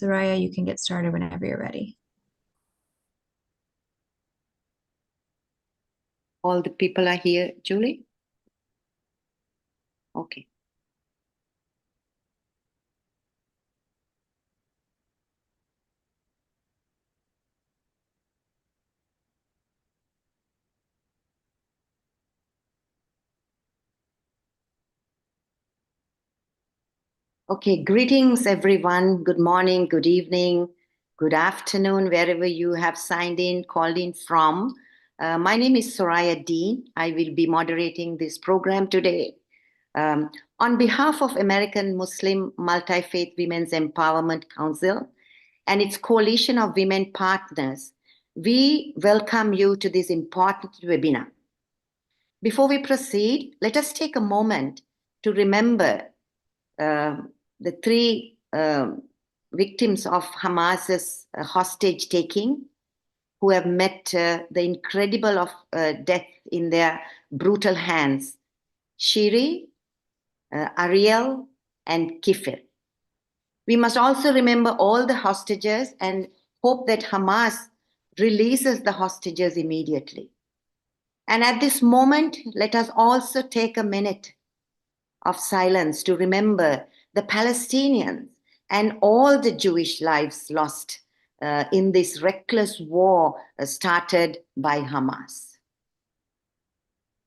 Soraye, you can get started whenever you're ready. All the people are here, Julie? Okay. Okay, greetings everyone. Good morning, good evening, good afternoon, wherever you have signed in, called in from. My name is Soraye Deen. I will be moderating this program today. On behalf of American Muslim Multi-Faith Women's Empowerment Council and its coalition of women partners, we welcome you to this important webinar. Before we proceed, let us take a moment to remember the three victims of Hamas's hostage taking, who have met the incredible of death in their brutal hands: Shiri, Ariel, and Kifir. We must also remember all the hostages and hope that Hamas releases the hostages immediately. And at this moment, let us also take a minute of silence to remember the Palestinians and all the Jewish lives lost in this reckless war started by Hamas.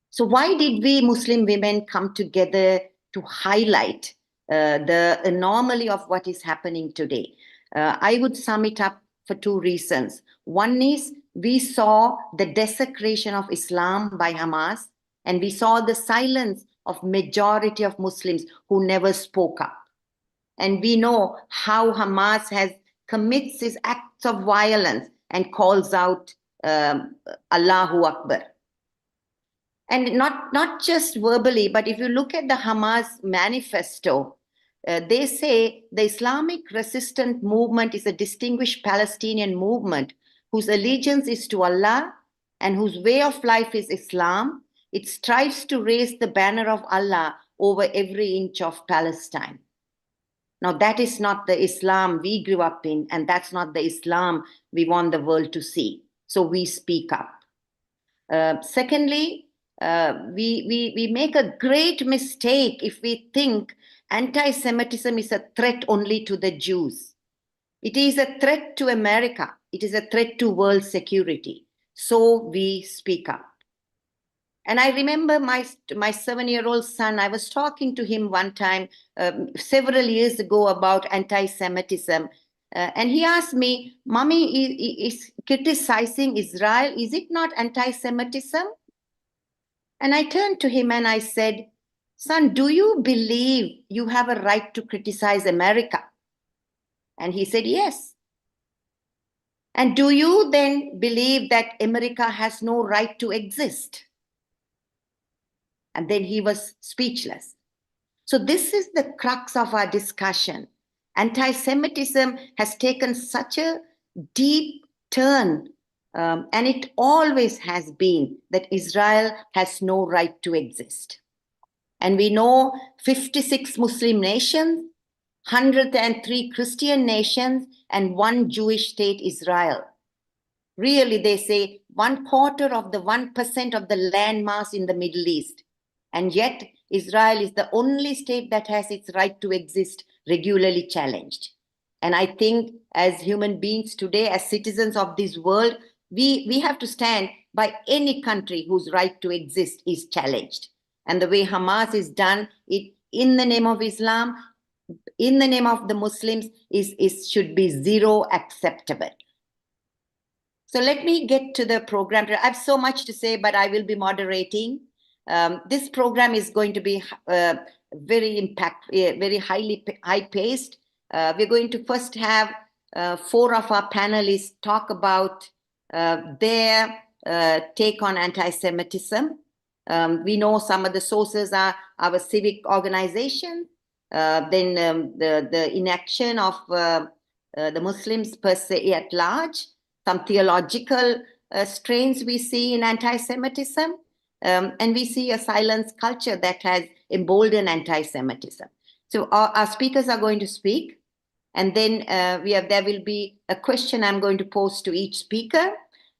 So why did we Muslim women come together to highlight the anomaly of what is happening today? I would sum it up for two reasons. One is we saw the desecration of Islam by Hamas, and we saw the silence of majority of Muslims who never spoke up. And we know how Hamas has commits his acts of violence and calls out Allahu Akbar. And not just verbally, but if you look at the Hamas manifesto, they say the Islamic resistance movement is a distinguished Palestinian movement whose allegiance is to Allah and whose way of life is Islam. It strives to raise the banner of Allah over every inch of Palestine. Now, that is not the Islam we grew up in, and that's not the Islam we want the world to see. So we speak up. Secondly, we make a great mistake if we think anti-Semitism is a threat only to the Jews. It is a threat to America. It is a threat to world security. So we speak up. And I remember my 7-year-old son, I was talking to him one time several years ago about anti-Semitism. And he asked me, Mommy, is criticizing Israel, is it not anti-Semitism? And I turned to him and I said, son, do you believe you have a right to criticize America? And he said, yes. And do you then believe that America has no right to exist? And then he was speechless. So this is the crux of our discussion. Anti-Semitism has taken such a deep turn, and it always has been that Israel has no right to exist. And we know 56 Muslim nations, 103 Christian nations, and one Jewish state, Israel. Really, they say 1/4 of the 1% of the landmass in the Middle East. And yet, Israel is the only state that has its right to exist regularly challenged. And I think as human beings today, as citizens of this world, we have to stand by any country whose right to exist is challenged. And the way Hamas is done, it in the name of Islam, in the name of the Muslims, should be zero acceptable. So let me get to the program. I have so much to say, but I will be moderating. This program is going to be very high-paced. We're going to first have 4 of our panelists talk about their take on anti-Semitism. We know some of the sources are our civic organization, then the inaction of the Muslims per se at large, some theological strains we see in anti-Semitism, and we see a silence culture that has emboldened anti-Semitism. So our speakers are going to speak. And then there will be a question I'm going to pose to each speaker.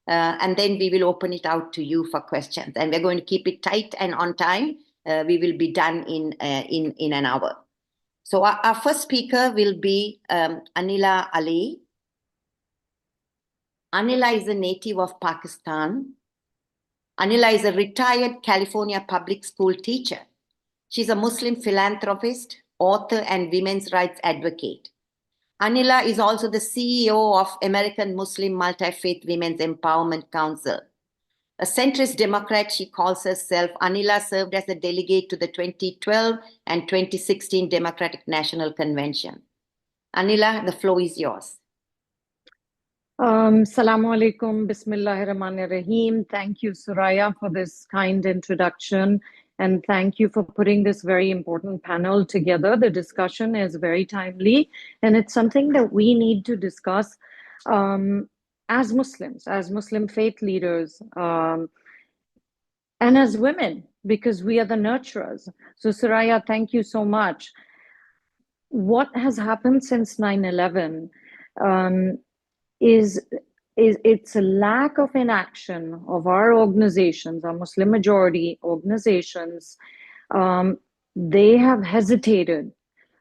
And then we will open it out to you for questions. And we're going to keep it tight and on time. We will be done in an hour. So our first speaker will be Anila Ali. Anila is a native of Pakistan. Anila is a retired California public school teacher. She's a Muslim philanthropist, author, and women's rights advocate. Anila is also the CEO of American Muslim Multi-Faith Women's Empowerment Council. A centrist Democrat, she calls herself. Anila served as a delegate to the 2012 and 2016 Democratic National Convention. Anila, the floor is yours. Assalamu alaikum, Bismillahir Rahmanir Rahim. Thank you, Soraya, for this kind introduction. And thank you for putting this very important panel together. The discussion is very timely, and it's something that we need to discuss as Muslims, as Muslim faith leaders, and as women, because we are the nurturers. So, Soraya, thank you so much. What has happened since 9/11 is it's a lack of inaction of our organizations, our Muslim majority organizations. They have hesitated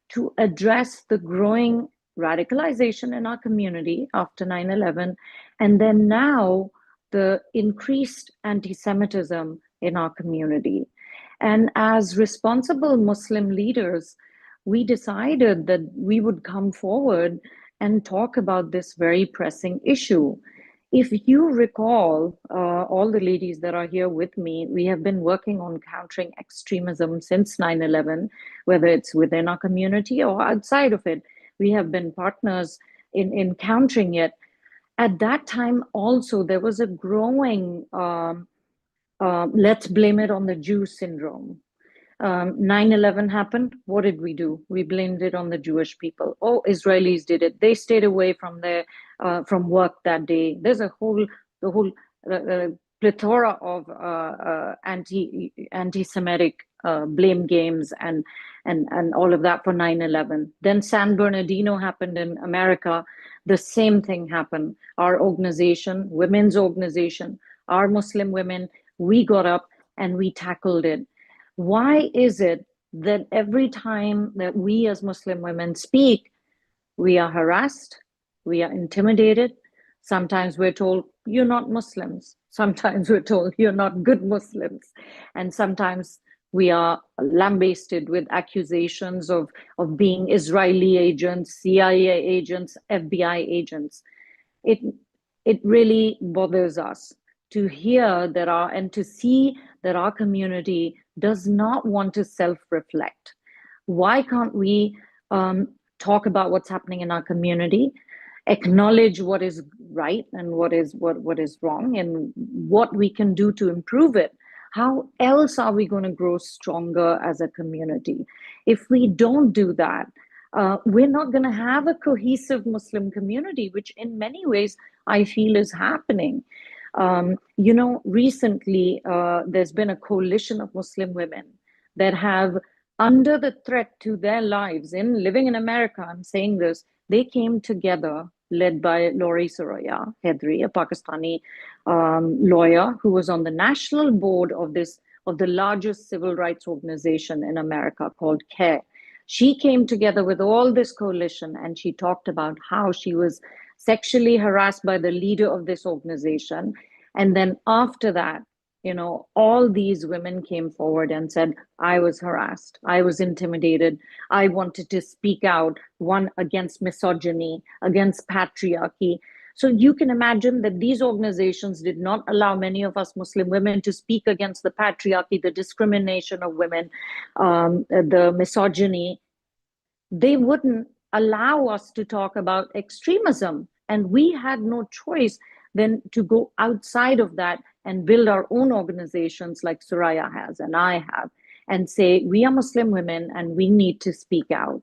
to address the growing radicalization in our community after 9/11, and then now the increased anti-Semitism in our community. And as responsible Muslim leaders, we decided that we would come forward and talk about this very pressing issue. If you recall, all the ladies that are here with me, we have been working on countering extremism since 9/11, whether it's within our community or outside of it. We have been partners in countering it. At that time also, there was a growing, let's blame it on the Jew syndrome. 9/11 happened. What did we do? We blamed it on the Jewish people. Oh, Israelis did it. They stayed away from their from work that day. There's the whole plethora of anti-Semitic blame games and all of that for 9/11. Then San Bernardino happened in America. The same thing happened. Our organization, women's organization, our Muslim women, we got up and we tackled it. Why is it that every time that we as Muslim women speak, we are harassed, we are intimidated? Sometimes we're told, you're not Muslims. Sometimes we're told, you're not good Muslims. And sometimes we are lambasted with accusations of being Israeli agents, CIA agents, FBI agents. It really bothers us to hear that and to see that our community does not want to self-reflect. Why can't we talk about what's happening in our community, acknowledge what is right and what is wrong, and what we can do to improve it? How else are we going to grow stronger as a community? If we don't do that, we're not going to have a cohesive Muslim community, which in many ways I feel is happening. Recently, there's been a coalition of Muslim women that have, under the threat to their lives in living in America, I'm saying this, they came together, led by Lori Soraya Hedri, a Pakistani lawyer who was on the national board of the largest civil rights organization in America called CARE. She came together with all this coalition and she talked about how she was sexually harassed by the leader of this organization. And then after that, all these women came forward and said, I was harassed, I was intimidated, I wanted to speak out, one against misogyny, against patriarchy. So you can imagine that these organizations did not allow many of us Muslim women to speak against the patriarchy, the discrimination of women, the misogyny. They wouldn't allow us to talk about extremism. And we had no choice than to go outside of that and build our own organizations like Soraya has and I have, and say, we are Muslim women and we need to speak out.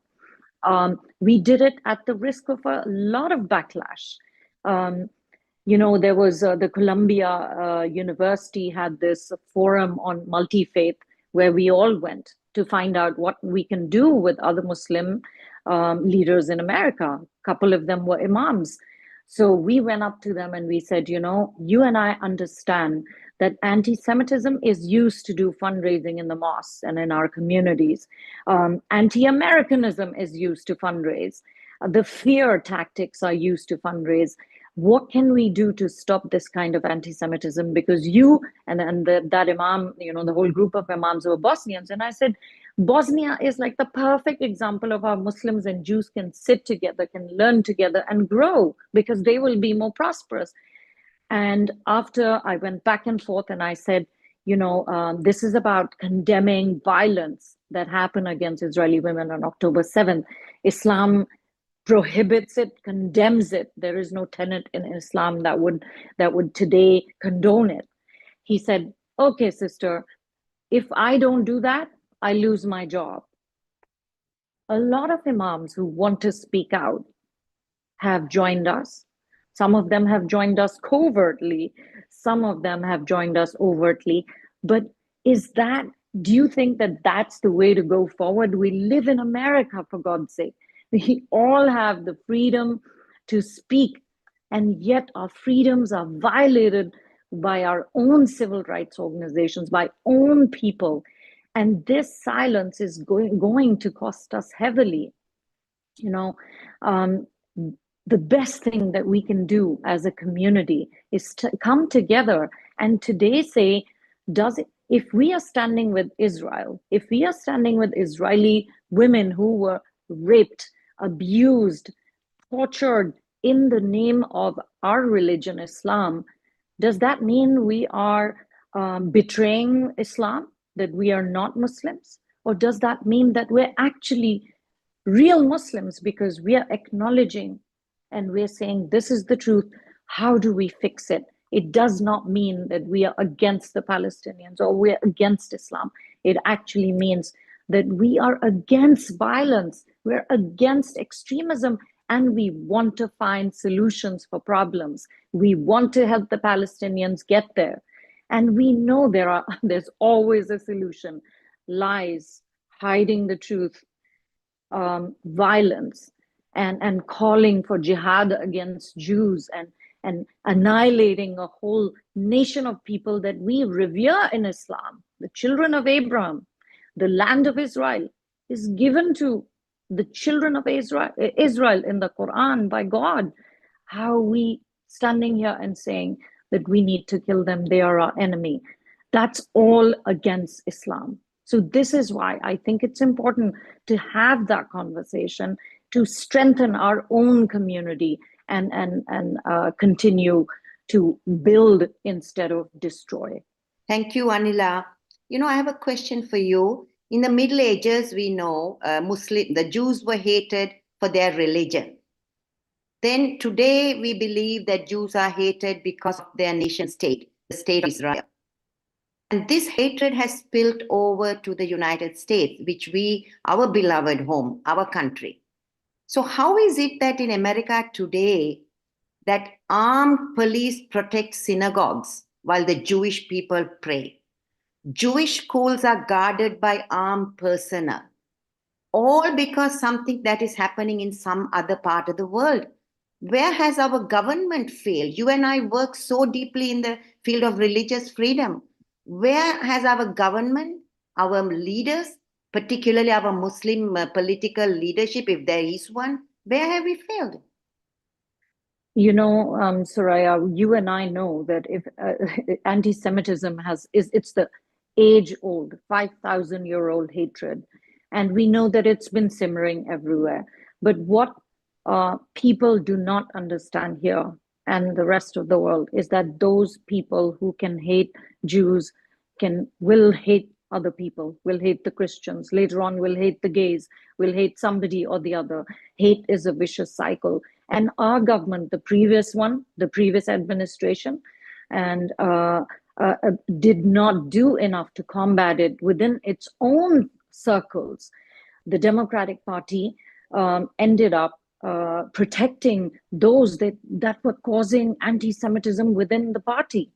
We did it at the risk of a lot of backlash. There was the Columbia University had this forum on multi-faith where we all went to find out what we can do with other Muslim leaders in America couple of them were imams. So we went up to them and we said, you know, you and I understand that anti-Semitism is used to do fundraising in the mosques and in our communities. Anti-Americanism is used to fundraise. The fear tactics are used to fundraise. What can we do to stop this kind of anti-Semitism? Because you and that imam, you know, the whole group of imams were Bosnians. And I said, Bosnia is like the perfect example of how Muslims and Jews can sit together, can learn together and grow, because they will be more prosperous. And after I went back and forth and I said, you know, this is about condemning violence that happened against Israeli women on October 7th. Islam prohibits it, condemns it. There is no tenet in Islam that would today condone it. He said, okay, sister, if I don't do that, I lose my job. A lot of imams who want to speak out have joined us. Some of them have joined us covertly. Some of them have joined us overtly. But do you think that that's the way to go forward? We live in America, for God's sake. We all have the freedom to speak, and yet our freedoms are violated by our own civil rights organizations, by own people. And this silence is going to cost us heavily. You know, the best thing that we can do as a community is to come together and today say, if we are standing with Israel, if we are standing with Israeli women who were raped, abused, tortured in the name of our religion, Islam, does that mean we are betraying Islam, that we are not Muslims? Or does that mean that we're actually real Muslims because we are acknowledging and we're saying, this is the truth, how do we fix it? It does not mean that we are against the Palestinians or we're against Islam. It actually means that we are against violence, we're against extremism, and we want to find solutions for problems. We want to help the Palestinians get there. And we know there's always a solution. Lies, hiding the truth, violence, and calling for jihad against Jews and annihilating a whole nation of people that we revere in Islam. The children of Abraham, the land of Israel is given to the children of Israel in the Quran by God. How are we standing here and saying that we need to kill them, they are our enemy? That's all against Islam. So this is why I think it's important to have that conversation, to strengthen our own community and continue to build instead of destroy. Thank you, Anila. You know, I have a question for you. In the Middle Ages, we know the Jews were hated for their religion. Then today we believe that Jews are hated because of their nation state, the state of Israel. And this hatred has spilled over to the United States, which our beloved home, our country. So how is it that in America today that armed police protect synagogues while the Jewish people pray? Jewish schools are guarded by armed personnel, all because something that is happening in some other part of the world. Where has our government failed? You and I work so deeply in the field of religious freedom. Where has our government, our leaders, particularly our Muslim political leadership, if there is one, where have we failed? You know, Soraya, you and I know that if anti-Semitism it's the age-old, 5,000-year-old hatred, and we know that it's been simmering everywhere. But what people do not understand here and the rest of the world is that those people who can hate Jews will hate other people, will hate the Christians, later on will hate the gays, will hate somebody or the other. Hate is a vicious cycle. And our government, the previous administration, and did not do enough to combat it within its own circles. The Democratic Party ended up protecting those that were causing anti-Semitism within the party.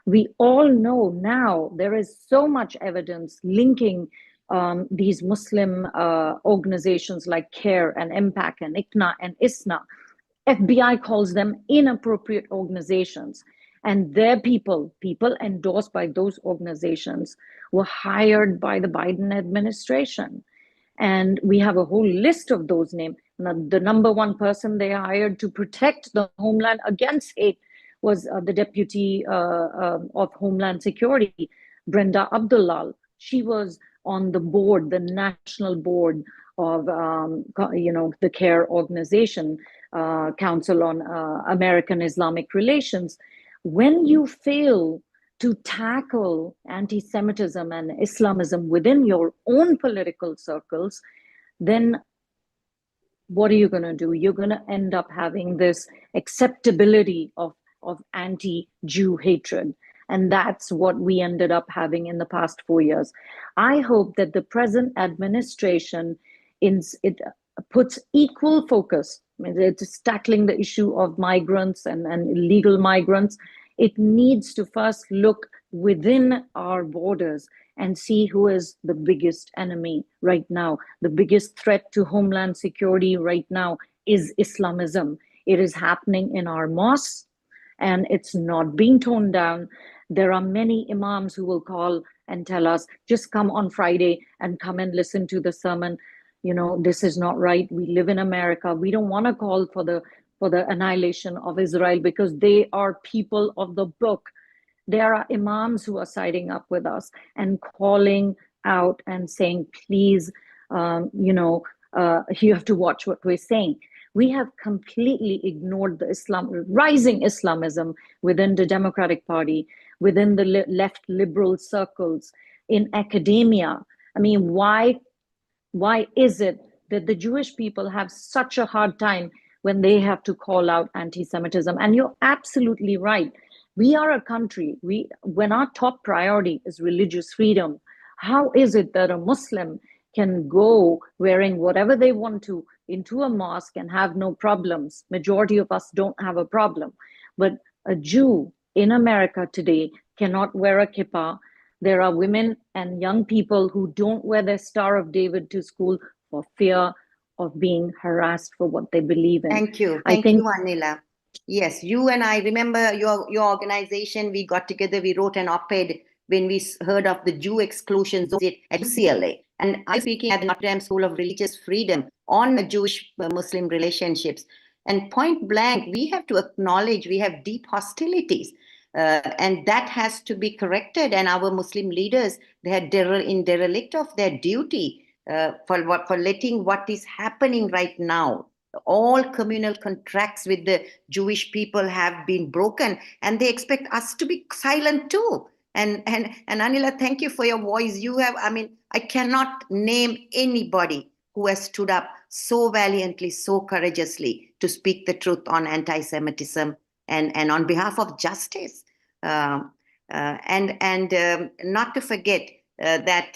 We all know now there is so much evidence linking these Muslim organizations like CARE and MPAC and ICNA and ISNA. FBI calls them inappropriate organizations. And their people endorsed by those organizations, were hired by the Biden administration. And we have a whole list of those names. Now, the number one person they hired to protect the homeland against hate was the Deputy of Homeland Security, Brenda Abdullah. She was on the board, the national board of the CARE organization, Council on American Islamic Relations. When you fail to tackle anti-Semitism and Islamism within your own political circles, then what are you going to do? You're going to end up having this acceptability of anti-Jew hatred. And that's what we ended up having in the past 4 years. I hope that the present administration puts equal focus. I mean, it's tackling the issue of migrants and illegal migrants. It needs to first look within our borders and see who is the biggest enemy right now. The biggest threat to homeland security right now is Islamism. It is happening in our mosques and it's not being toned down. There are many imams who will call and tell us, just come on Friday and come and listen to the sermon. You know, this is not right. We live in America. We don't want to call for the annihilation of Israel because they are people of the book. There are imams who are siding up with us and calling out and saying, please, you have to watch what we're saying. We have completely ignored the rising Islamism within the Democratic Party, within the left liberal circles, in academia. I mean, why is it that the Jewish people have such a hard time when they have to call out anti-Semitism? And you're absolutely right. We are a country, when our top priority is religious freedom, how is it that a Muslim can go wearing whatever they want to into a mosque and have no problems? Majority of us don't have a problem. But a Jew in America today cannot wear a kippah. There are women and young people who don't wear their Star of David to school for fear of being harassed for what they believe in. Thank you. Thank you, Anila. Yes, you and I remember your organization. We got together, we wrote an op-ed when we heard of the Jew exclusion zone at UCLA. And I was speaking at the Notre Dame School of Religious Freedom on the Jewish-Muslim relationships. And point blank, we have to acknowledge we have deep hostilities. And that has to be corrected. And our Muslim leaders, they are in derelict of their duty for letting what is happening right now. All communal contracts with the Jewish people have been broken, and they expect us to be silent too. And Anila, thank you for your voice. You have, I mean, I cannot name anybody who has stood up so valiantly, so courageously to speak the truth on anti-Semitism and on behalf of justice. And not to forget that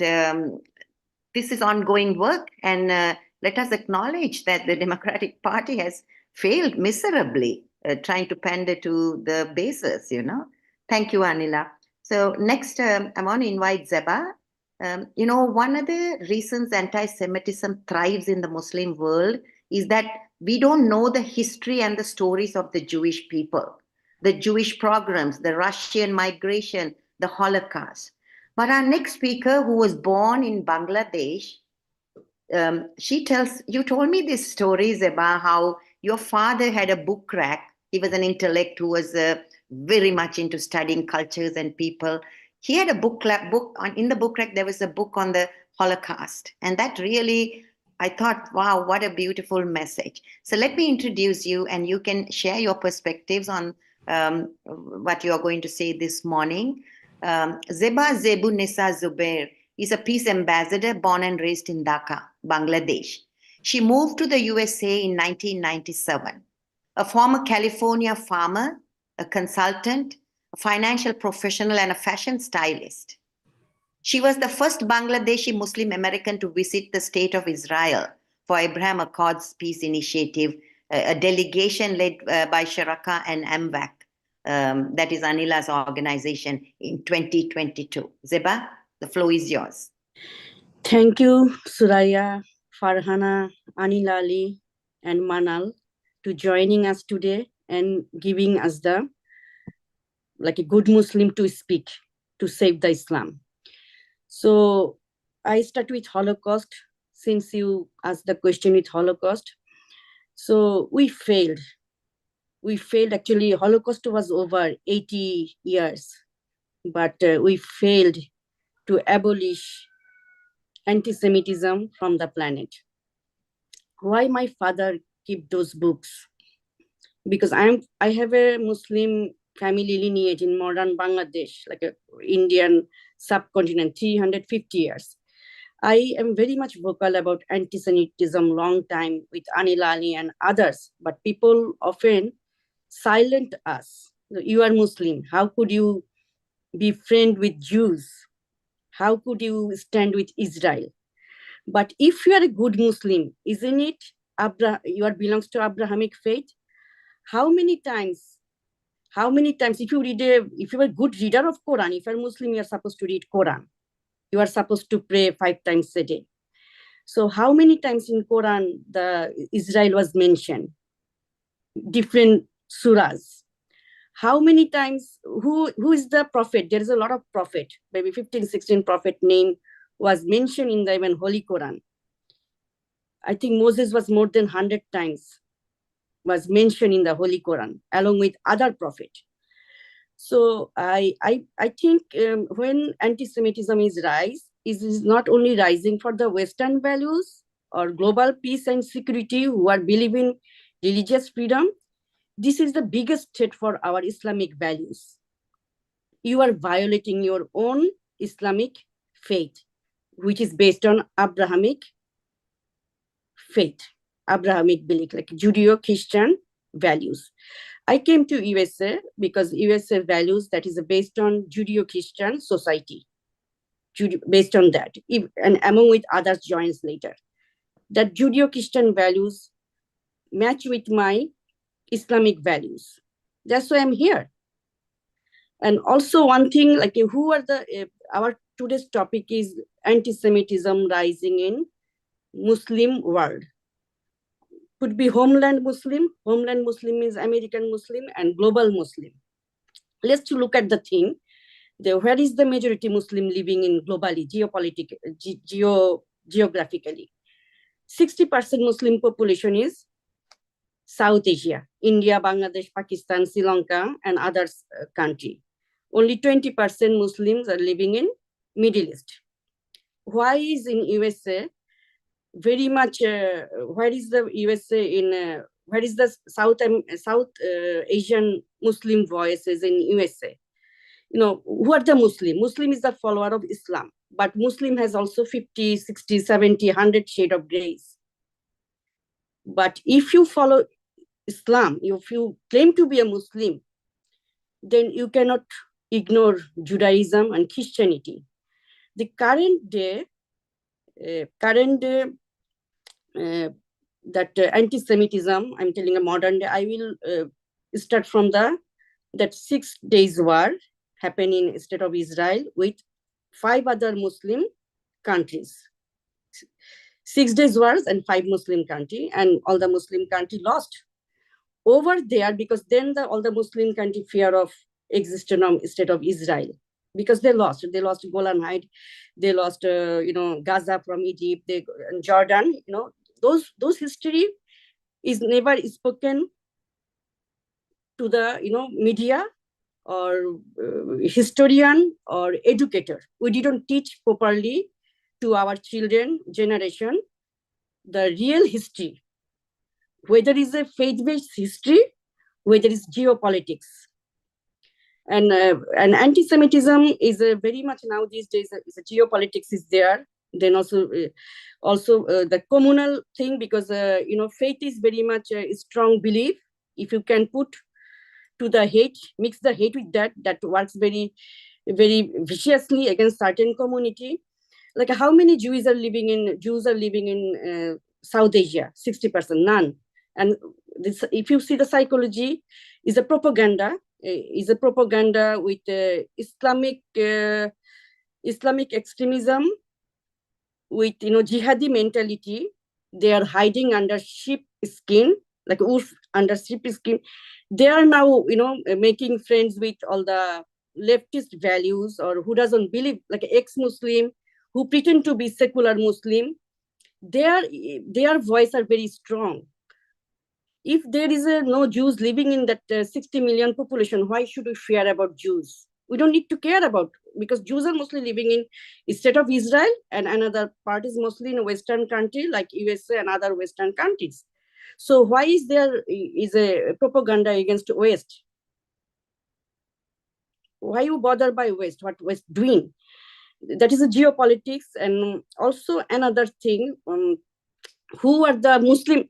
this is ongoing work, and let us acknowledge that the Democratic Party has failed miserably trying to pander to the bases, you know. Thank you, Anila. So next, I want to invite Zeba. One of the reasons anti-Semitism thrives in the Muslim world is that we don't know the history and the stories of the Jewish people, the Jewish pogroms, the Russian migration, the Holocaust. But our next speaker, who was born in Bangladesh, you told me these stories about how your father had a book rack. He was an intellect who was very much into studying cultures and people. He had a book in the book rack. There was a book on the Holocaust, and that really, I thought, wow, what a beautiful message. So let me introduce you, and you can share your perspectives on what you are going to say this morning. Zebunnesa Zubair is a peace ambassador born and raised in Dhaka, Bangladesh. She moved to the USA in 1997. A former California farmer, a consultant, a financial professional, and a fashion stylist. She was the first Bangladeshi Muslim American to visit the state of Israel for Abraham Accords Peace Initiative, a delegation led by Farhaka and MVAC, that is Anila's organization, in 2022. Zeba, the floor is yours. Thank you, Suraya, Farhana, Anila Ali, and Manal to joining us today and giving us the like a good Muslim to speak to save the Islam. So I start with Holocaust since you asked the question with Holocaust. So we failed. We failed actually. Holocaust was over 80 years, but we failed to abolish anti-Semitism from the planet. Why my father keep those books? Because I have a Muslim family lineage in modern Bangladesh, like a Indian subcontinent, 350 years. I am very much vocal about anti-Semitism long time with Anila Ali and others, but people often silent us. You are Muslim. How could you be friend with Jews? How could you stand with Israel? But if you are a good Muslim, isn't it? You are belongs to Abrahamic faith. How many times, if you are a good reader of Quran, if you're Muslim, you are supposed to read Quran. You are supposed to pray 5 times a day. So how many times in Quran the Israel was mentioned? Different surahs. How many times, who is the prophet? There is a lot of prophet, maybe 15, 16 prophet name was mentioned in the even Holy Quran. I think Moses was more than 100 times was mentioned in the Holy Quran, along with other prophet. So I think when anti-Semitism is is not only rising for the Western values or global peace and security who are believing religious freedom, this is the biggest threat for our Islamic values. You are violating your own Islamic faith, which is based on Abrahamic faith, Abrahamic belief, like Judeo-Christian values. I came to USA because USA values that is based on Judeo-Christian society, based on that, and among with others joins later. That Judeo-Christian values match with my Islamic values. That's why I'm here. And also one thing, like who are our today's topic is anti-Semitism rising in Muslim world. Could be homeland Muslim. Homeland Muslim is American Muslim and global Muslim. Let's look at the thing. Where is the majority Muslim living in globally, geographically? 60% Muslim population is South Asia, India, Bangladesh, Pakistan, Sri Lanka, and other country. Only 20% Muslims are living in Middle East. Why is in USA very much? Where is the USA in? Where is the South Asian Muslim voices in USA? You know, who are the Muslim? Muslim is the follower of Islam, but Muslim has also 50, 60, 70, 100 shade of grays. But if you follow Islam, if you claim to be a Muslim, then you cannot ignore Judaism and Christianity. The current day, anti-Semitism, I'm telling a modern day, I will start from that 6 days war happened in state of Israel with 5 other Muslim countries. 6 days wars and 5 Muslim country, and all the Muslim country lost over there, because then all the Muslim country fear of existence of state of Israel, because they lost Golan Heights, they lost Gaza from Egypt, and Jordan. Those history is never spoken to the media or historian or educator. We didn't teach properly to our children generation the real history, whether it's a faith-based history, whether it's geopolitics. And anti-Semitism is very much now these days, geopolitics is there. Then also the communal thing, because faith is very much a strong belief. If you can put to the hate, mix the hate with that works very, very viciously against certain community. Like how many Jews are living in South Asia? 60%, none. And this, if you see the psychology, is a propaganda with Islamic extremism with, jihadi mentality. They are hiding under sheep skin, like wolf under sheep skin. They are now, making friends with all the leftist values, or who doesn't believe, like ex-Muslim, who pretend to be secular Muslim. Their voice are very strong. If there is no Jews living in that 60 million population, why should we fear about Jews? We don't need to care about, because Jews are mostly living in the state of Israel, and another part is mostly in a Western country like USA and other Western countries. So why is there is a propaganda against West? Why you bother by West? What West doing? That is a geopolitics. And also another thing, who are the Muslim?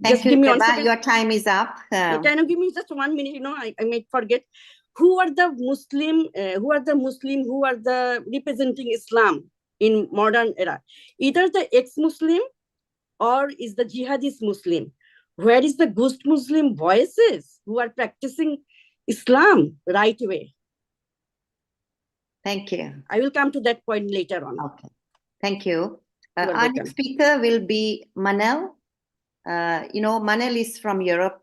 Thank you, Zeba. Your time is up. Can you give me just 1 minute? I might forget. Who are the Muslim? Who are the representing Islam in modern era? Either the ex-Muslim or is the jihadist Muslim. Where is the ghost Muslim voices who are practicing Islam right way? Thank you. I will come to that point later on. Okay. Thank you. Our next speaker will be Manel. Manel is from Europe.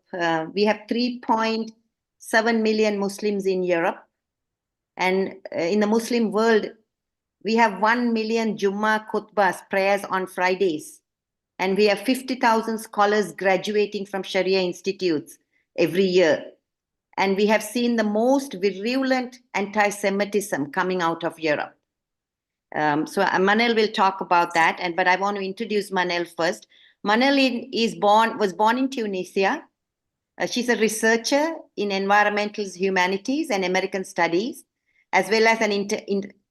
We have 3.7 million Muslims in Europe. And in the Muslim world, we have 1 million Jummah khutbahs, prayers on Fridays. And we have 50,000 scholars graduating from Sharia institutes every year. And we have seen the most virulent anti-Semitism coming out of Europe. So Manel will talk about that, but I want to introduce Manel first. Manel was born in Tunisia. She's a researcher in environmental humanities and American studies, as well as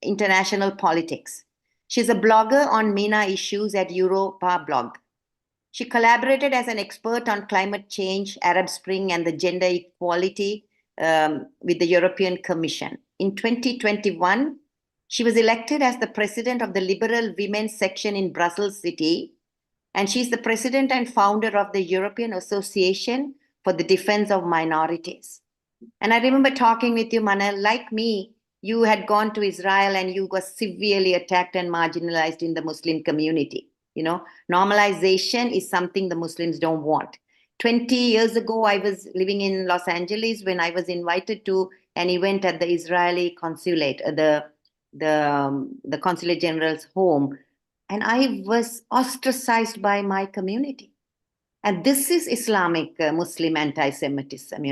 international politics. She's a blogger on MENA issues at Europa blog. She collaborated as an expert on climate change, Arab Spring, and the gender equality with the European Commission. In 2021, she was elected as the president of the Liberal Women's section in Brussels City, and she's the president and founder of the European Association for the Defense of Minorities. And I remember talking with you, Manel, like me, you had gone to Israel and you were severely attacked and marginalized in the Muslim community. Normalization is something the Muslims don't want. 20 years ago, I was living in Los Angeles when I was invited to an event at the Israeli consulate, the consulate general's home, and I was ostracized by my community. And this is Islamic Muslim anti-Semitism.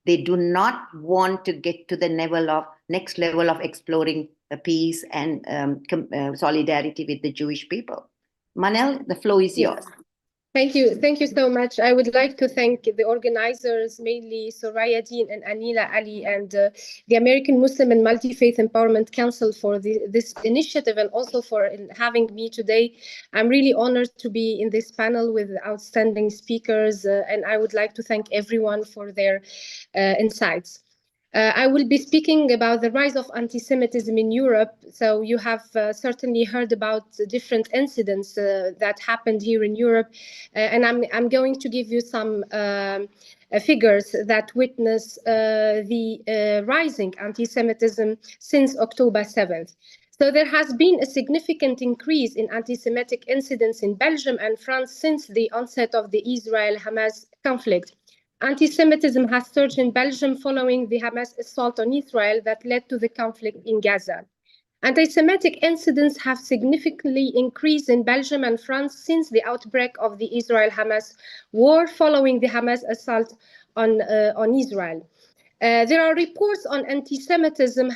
They do not want to get to the next level of exploring peace and solidarity with the Jewish people. Manel, the floor is yours. Thank you. Thank you so much. I would like to thank the organizers, mainly Soraye Deen and Anila Ali, and the American Muslim and Multi-Faith Empowerment Council for this initiative, and also for having me today. I'm really honored to be in this panel with outstanding speakers, and I would like to thank everyone for their insights. I will be speaking about the rise of anti-Semitism in Europe. So you have certainly heard about the different incidents that happened here in Europe. And I'm going to give you some figures that witness the rising anti-Semitism since October 7th. So there has been a significant increase in anti-Semitic incidents in Belgium and France since the onset of the Israel-Hamas conflict. Anti-Semitism has surged in Belgium following the Hamas assault on Israel that led to the conflict in Gaza. Anti-Semitic incidents have significantly increased in Belgium and France since the outbreak of the Israel-Hamas war following the Hamas assault on Israel. There are reports on anti-Semitism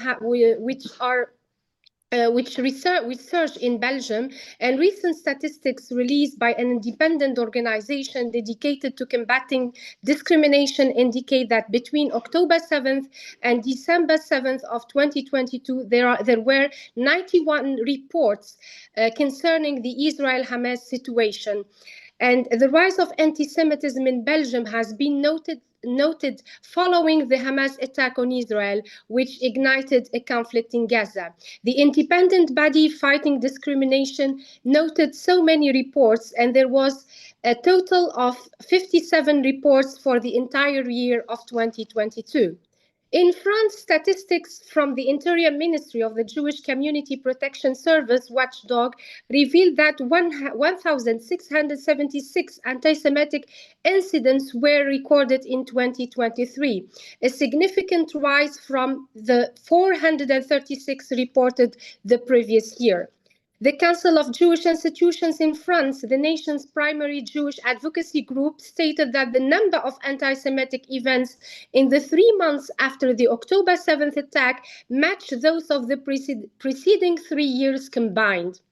which research in Belgium, and recent statistics released by an independent organization dedicated to combating discrimination indicate that between October 7th and December 7th of 2022, there were 91 reports concerning the Israel-Hamas situation. And the rise of anti-Semitism in Belgium has been noted following the Hamas attack on Israel, which ignited a conflict in Gaza. The independent body fighting discrimination noted so many reports, and there was a total of 57 reports for the entire year of 2022. In France, statistics from the Interior Ministry of the Jewish Community Protection Service watchdog revealed that 1,676 anti-Semitic incidents were recorded in 2023, a significant rise from the 436 reported the previous year. The Council of Jewish Institutions in France, the nation's primary Jewish advocacy group, stated that the number of anti-Semitic events in the 3 months after the October 7th attack matched those of the preceding 3 years combined.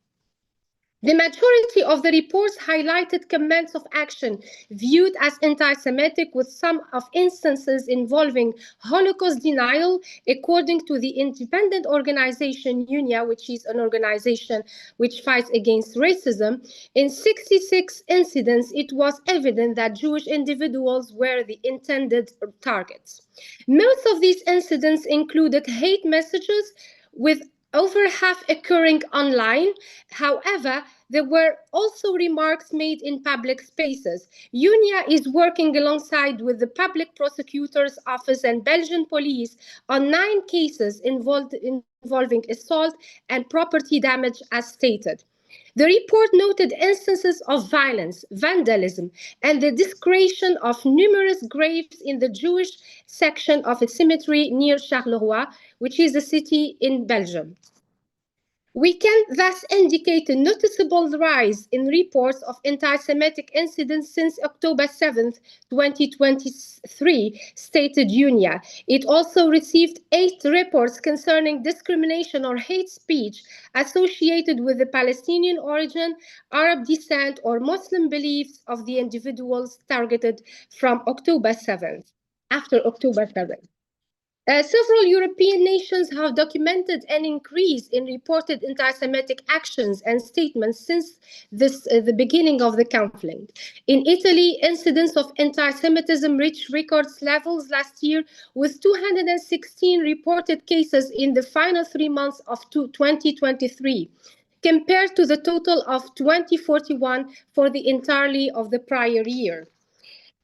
The majority of the reports highlighted comments of action viewed as anti-Semitic, with some of instances involving Holocaust denial, according to the independent organization UNIA, which is an organization which fights against racism. In 66 incidents, it was evident that Jewish individuals were the intended targets. Most of these incidents included hate messages, with over half occurring online. However, there were also remarks made in public spaces. UNIA is working alongside with the Public Prosecutor's Office and Belgian police on 9 cases involving assault and property damage, as stated. The report noted instances of violence, vandalism, and the desecration of numerous graves in the Jewish section of a cemetery near Charleroi, which is a city in Belgium. We can thus indicate a noticeable rise in reports of anti-Semitic incidents since October 7, 2023, stated UNIA. It also received 8 reports concerning discrimination or hate speech associated with the Palestinian origin, Arab descent, or Muslim beliefs of the individuals targeted from October 7th, after October 7th. Several European nations have documented an increase in reported anti-Semitic actions and statements since the beginning of the conflict. In Italy, incidents of anti-Semitism reached record levels last year, with 216 reported cases in the final 3 months of 2023, compared to the total of 2041 for the entirety of the prior year.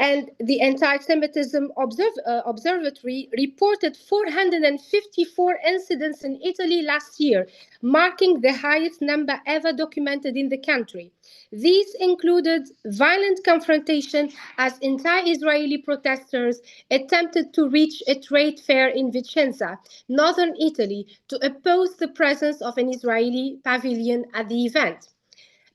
And the Anti-Semitism Observatory reported 454 incidents in Italy last year, marking the highest number ever documented in the country. These included violent confrontation as anti-Israeli protesters attempted to reach a trade fair in Vicenza, northern Italy, to oppose the presence of an Israeli pavilion at the event.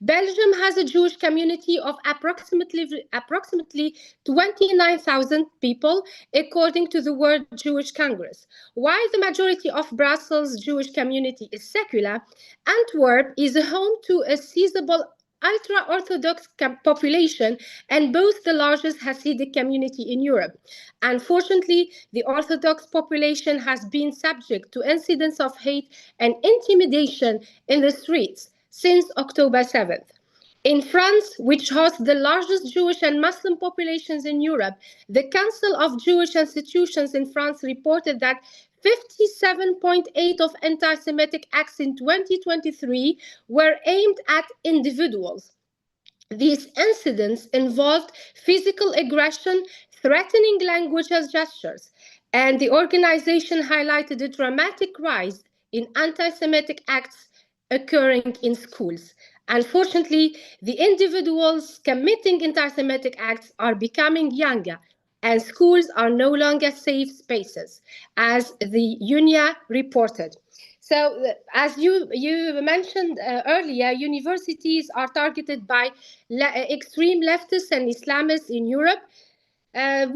Belgium has a Jewish community of approximately 29,000 people, according to the World Jewish Congress. While the majority of Brussels' Jewish community is secular, Antwerp is home to a sizable ultra-Orthodox population and boasts the largest Hasidic community in Europe. Unfortunately, the Orthodox population has been subject to incidents of hate and intimidation in the streets since October 7th. In France, which hosts the largest Jewish and Muslim populations in Europe, the Council of Jewish Institutions in France reported that 57.8% of anti-Semitic acts in 2023 were aimed at individuals. These incidents involved physical aggression, threatening language and gestures, and the organization highlighted a dramatic rise in anti-Semitic acts occurring in schools. Unfortunately, the individuals committing anti-Semitic acts are becoming younger, and schools are no longer safe spaces, as the UNIA reported. So, as you mentioned earlier, universities are targeted by extreme leftists and Islamists in Europe. I'm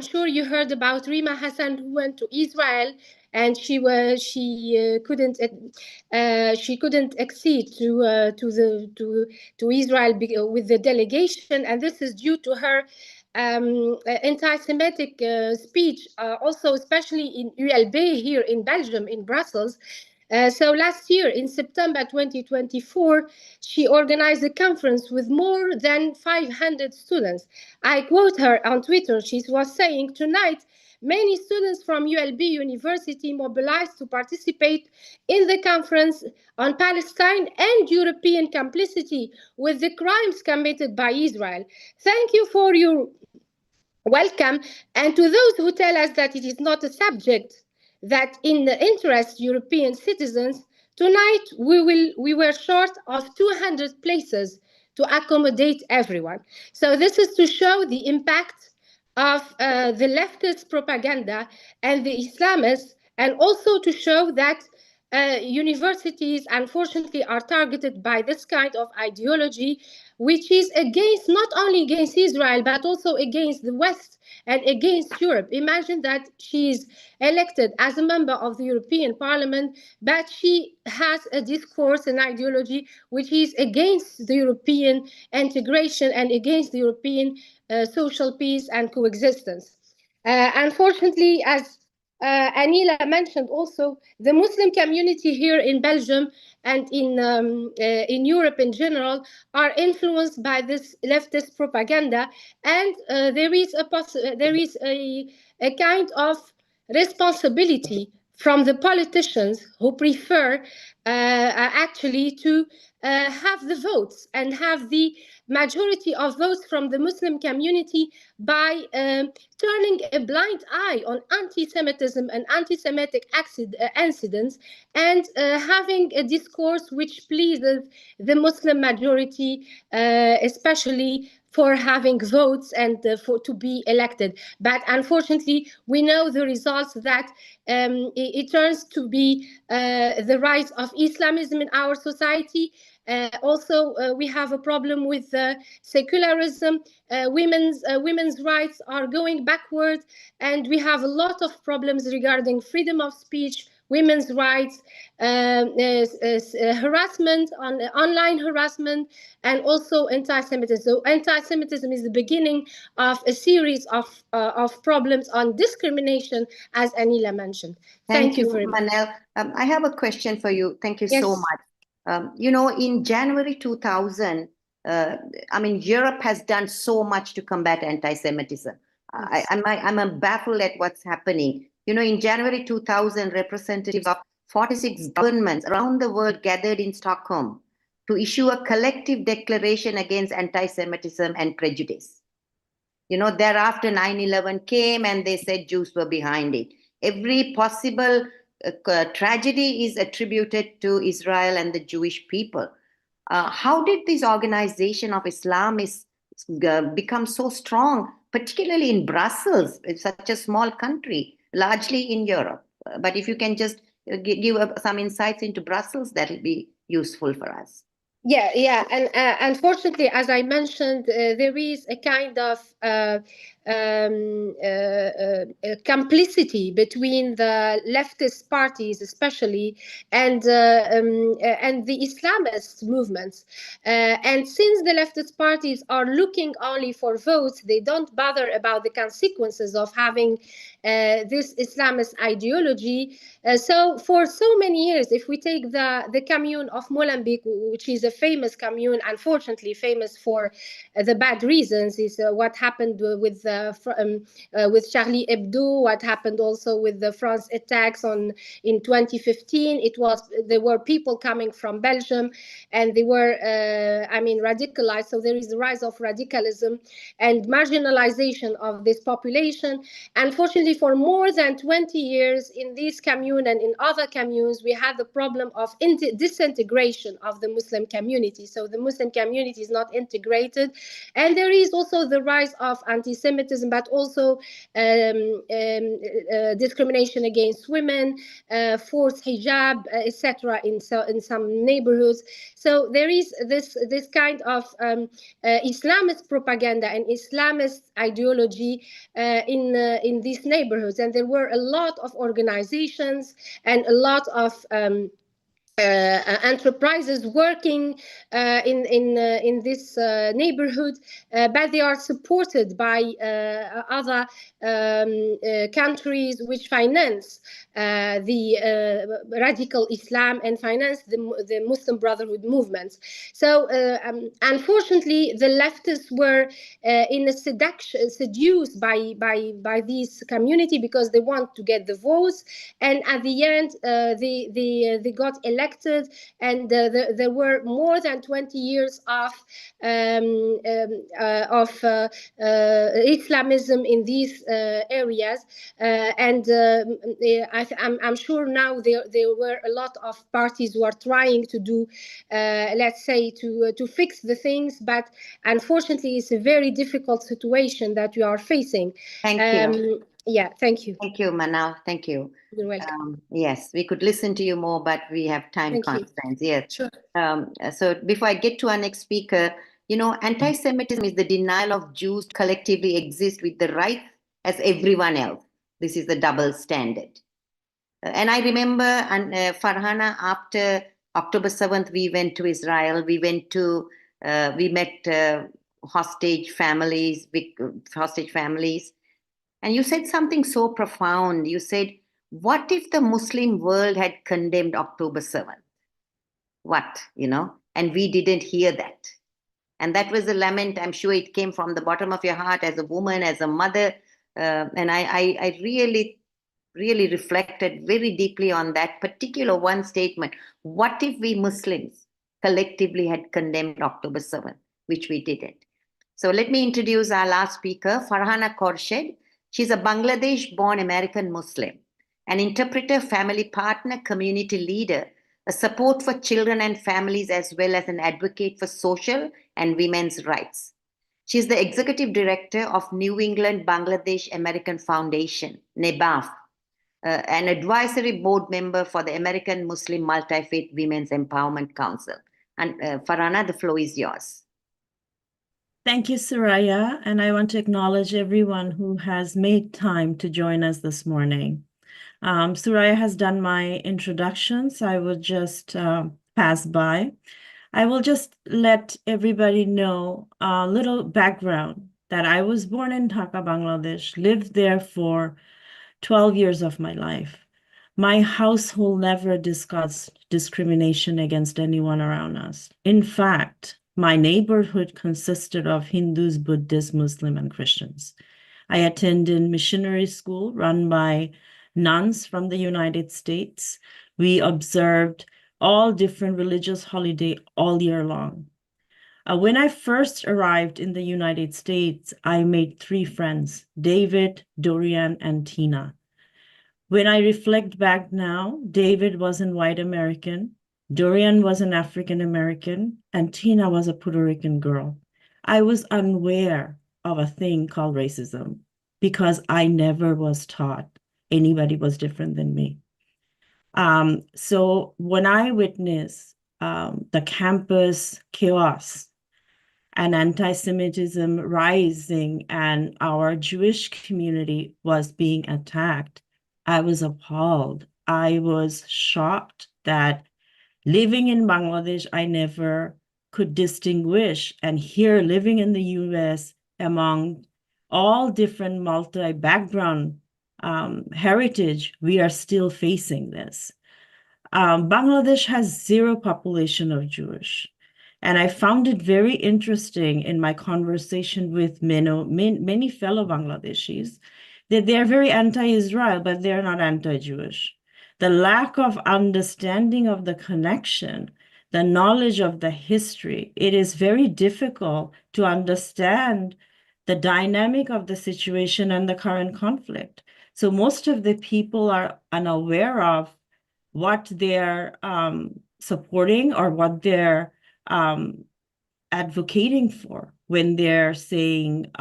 sure you heard about Rima Hassan, who went to Israel, and she couldn't accede to Israel with the delegation, and this is due to her anti-Semitic speech, also especially in ULB here in Belgium, in Brussels. So last year, in September 2024, she organized a conference with more than 500 students. I quote her on Twitter. She was saying, "Tonight, many students from ULB University mobilized to participate in the conference on Palestine and European complicity with the crimes committed by Israel. Thank you for your welcome. And to those who tell us that it is not a subject that in the interest European citizens, tonight we were short of 200 places to accommodate everyone. So this is to show the impact of the leftist propaganda and the Islamists, and also to show that universities, unfortunately, are targeted by this kind of ideology, which is against, not only against Israel, but also against the West and against Europe. Imagine that she is elected as a member of the European Parliament, but she has a discourse, an ideology, which is against the European integration and against the European social peace and coexistence. Unfortunately, as Anila mentioned also, the Muslim community here in Belgium and in Europe in general are influenced by this leftist propaganda, and there is a kind of responsibility from the politicians who prefer actually to have the votes and have the majority of votes from the Muslim community by turning a blind eye on anti-Semitism and anti-Semitic incidents, and having a discourse which pleases the Muslim majority, especially for having votes and to be elected. But unfortunately, we know the results that it turns to be the rise of Islamism in our society. Also, we have a problem with secularism. Women's rights are going backward, and we have a lot of problems regarding freedom of speech, women's rights, harassment, online harassment, and also anti-Semitism. So anti-Semitism is the beginning of a series of problems on discrimination, as Anila mentioned. Thank you very much. Manel. I have a question for you. Thank you so much. In January 2000, Europe has done so much to combat anti-Semitism. Yes. I'm baffled at what's happening. In January 2000, representatives of 46 governments around the world gathered in Stockholm to issue a collective declaration against anti-Semitism and prejudice. Thereafter 9/11 came and they said Jews were behind it. Every possible tragedy is attributed to Israel and the Jewish people. How did this organization of Islamists become so strong, particularly in Brussels? It's such a small country, largely in Europe. But if you can just give some insights into Brussels, that will be useful for us. Yeah, and unfortunately, as I mentioned, there is a kind of complicity between the leftist parties, especially, and the Islamist movements. And since the leftist parties are looking only for votes, they don't bother about the consequences of having this Islamist ideology. So for so many years, if we take the commune of Molenbeek, which is a famous commune, unfortunately famous for the bad reasons, is what happened with Charlie Hebdo, what happened also with the France attacks in 2015. There were people coming from Belgium, and they were radicalized. So there is the rise of radicalism and marginalization of this population. Unfortunately, for more than 20 years in this commune and in other communes, we had the problem of disintegration of the Muslim community. So the Muslim community is not integrated. And there is also the rise of anti-Semitism, but also discrimination against women, forced hijab, etc. in some neighborhoods. So there is this kind of Islamist propaganda and Islamist ideology in these neighborhoods, and there were a lot of organizations and a lot of enterprises working in this neighborhood, but they are supported by other countries which finance the radical Islam and finance the Muslim Brotherhood movements. So unfortunately, the leftists were seduced by this community because they want to get the votes, and at the end they got elected elected, and there were more than 20 years of Islamism in these areas, and I'm sure now there were a lot of parties who are trying to do, let's say, to fix the things, but unfortunately it's a very difficult situation that we are facing. Thank you. Yeah, thank you. Thank you, Manal. Thank you. You're welcome. Yes, we could listen to you more, but we have time Thank you. constraints. Yes. Sure. So before I get to our next speaker, anti-Semitism is the denial of Jews collectively exist with the right as everyone else. This is the double standard. And I remember, Farhana, after October 7th, we went to Israel. We met hostage families. And you said something so profound. You said, what if the Muslim world had condemned October 7th? What, and we didn't hear that. And that was a lament. I'm sure it came from the bottom of your heart as a woman, as a mother. And I really reflected very deeply on that particular one statement. What if we Muslims collectively had condemned October 7th, which we didn't? So let me introduce our last speaker, Farhaka Khorshed. She's a Bangladesh-born American Muslim, an interpreter, family partner, community leader, a support for children and families, as well as an advocate for social and women's rights. She is the executive director of New England Bangladesh American Foundation, NEBAF, an advisory board member for the American Muslim Multi-Faith Women's Empowerment Council. And Farhana, the floor is yours. Thank you, Soraye, and I want to acknowledge everyone who has made time to join us this morning. Soraye has done my introductions. I will just pass by. I will just let everybody know a little background that I was born in Dhaka, Bangladesh, lived there for 12 years of my life. My household never discussed discrimination against anyone around us. In fact, my neighborhood consisted of Hindus, Buddhists, Muslims, and Christians. I attended missionary school run by nuns from the United States. We observed all different religious holidays all year long. When I first arrived in the United States, I made 3 friends, David, Dorian, and Tina. When I reflect back now, David was a white American, Dorian was an African American, and Tina was a Puerto Rican girl. I was unaware of a thing called racism because I never was taught anybody was different than me. So when I witnessed the campus chaos and anti-Semitism rising and our Jewish community was being attacked, I was appalled. I was shocked that living in Bangladesh, I never could distinguish. And here, living in the US, among all different multi-background heritage, we are still facing this. Bangladesh has 0 population of Jewish. And I found it very interesting in my conversation with many fellow Bangladeshis that they're very anti-Israel, but they're not anti-Jewish. The lack of understanding of the connection, the knowledge of the history, it is very difficult to understand the dynamic of the situation and the current conflict. So most of the people are unaware of what they're supporting or what they're advocating for when they're saying,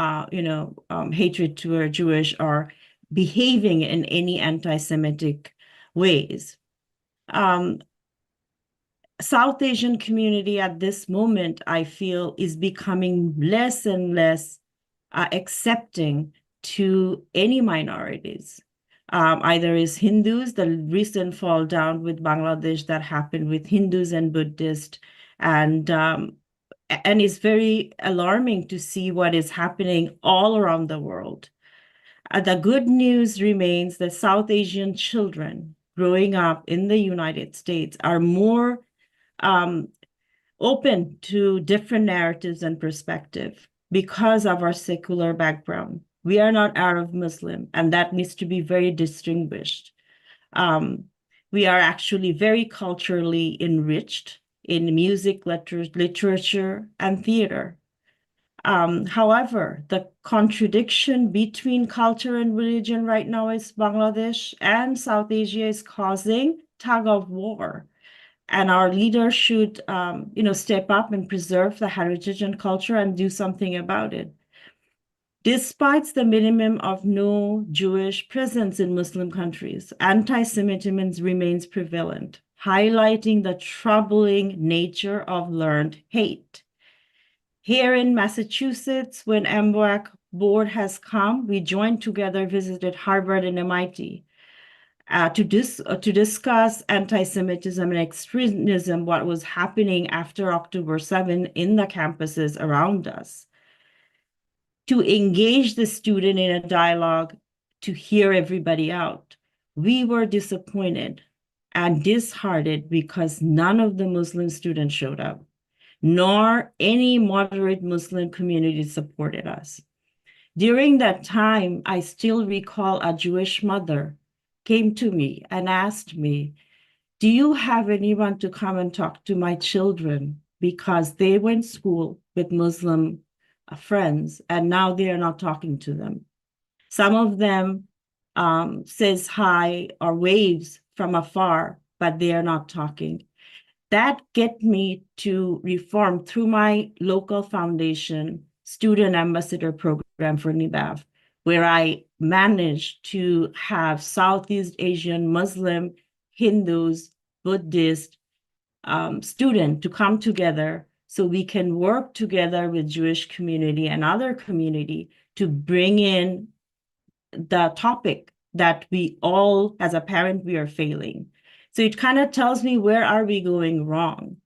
hatred to Jewish or behaving in any anti-Semitic ways. South Asian community at this moment, I feel, is becoming less and less accepting to any minorities. Either is Hindus, the recent fall down with Bangladesh that happened with Hindus and Buddhists, and it's very alarming to see what is happening all around the world. The good news remains that South Asian children growing up in the United States are more open to different narratives and perspective because of our secular background. We are not Arab Muslim, and that needs to be very distinguished. We are actually very culturally enriched in music, literature, and theater. However, the contradiction between culture and religion right now is Bangladesh and South Asia is causing tug of war. And our leaders should, step up and preserve the heritage and culture and do something about it. Despite the minimum of no Jewish presence in Muslim countries, anti-Semitism remains prevalent, highlighting the troubling nature of learned hate. Here in Massachusetts, when MWAC board has come, we joined together, visited Harvard and MIT to discuss anti-Semitism and extremism, what was happening after October 7 in the campuses around us, to engage the student in a dialogue, to hear everybody out. We were disappointed and disheartened because none of the Muslim students showed up, nor any moderate Muslim community supported us. During that time, I still recall a Jewish mother came to me and asked me, do you have anyone to come and talk to my children? Because they went to school with Muslim friends and now they are not talking to them. Some of them says hi or waves from afar, but they are not talking. That get me to reform through my local foundation, Student Ambassador Program for NIBAV, where I managed to have Southeast Asian, Muslim, Hindus, Buddhist students to come together so we can work together with Jewish community and other community to bring in the topic that we all, as a parent, we are failing. So it kind of tells me, where are we going wrong?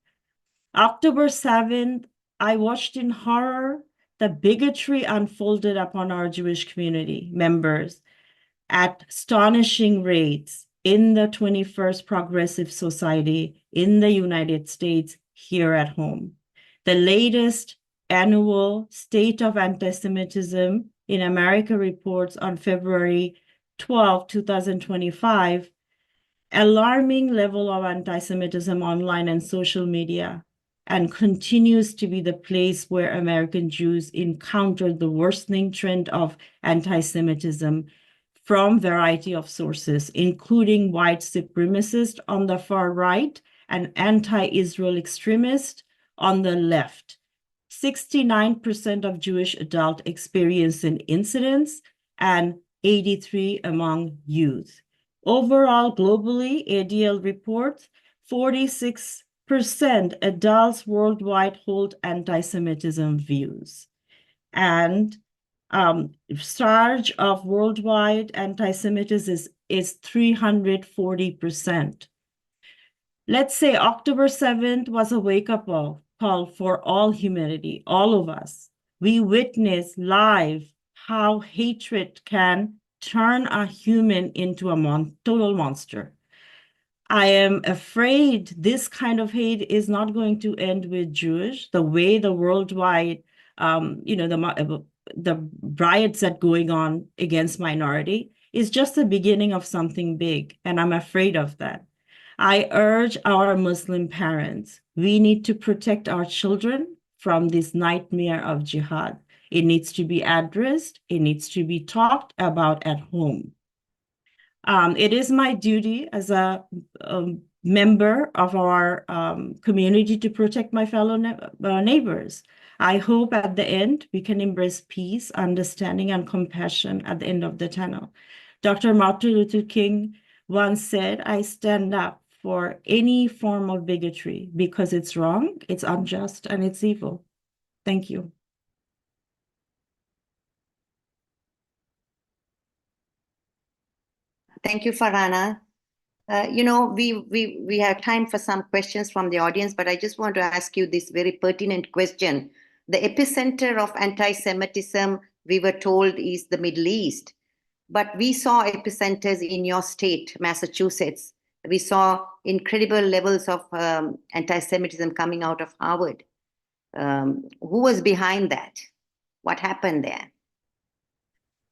October 7th, I watched in horror the bigotry unfolded upon our Jewish community members at astonishing rates in the 21st progressive society in the United States, here at home. The latest annual State of Anti-Semitism in America reports on February 12, 2025, alarming level of anti-Semitism online and social media, and continues to be the place where American Jews encountered the worsening trend of anti-Semitism from variety of sources, including white supremacists on the far right and anti-Israel extremists on the left. 69% of Jewish adults experienced an incidence and 83% among youth. Overall, globally, ADL reports 46% adults worldwide hold anti-Semitism views. And surge of worldwide anti-Semitism is 340%. Let's say October 7th was a wake-up call for all humanity, all of us. We witnessed live how hatred can turn a human into a total monster. I am afraid this kind of hate is not going to end with Jewish, the way the worldwide, the riots that going on against minority is just the beginning of something big, and I'm afraid of that. I urge our Muslim parents, we need to protect our children from this nightmare of jihad. It needs to be addressed. It needs to be talked about at home. It is my duty as a member of our community to protect my fellow neighbors. I hope at the end we can embrace peace, understanding, and compassion at the end of the tunnel. Dr. Martin Luther King once said, I stand up for any form of bigotry because it's wrong, it's unjust, and it's evil. Thank you. Thank you, Farhana. We have time for some questions from the audience, but I just want to ask you this very pertinent question. The epicenter of anti-Semitism, we were told, is the Middle East. But we saw epicenters in your state, Massachusetts. We saw incredible levels of anti-Semitism coming out of Harvard. Who was behind that? What happened there?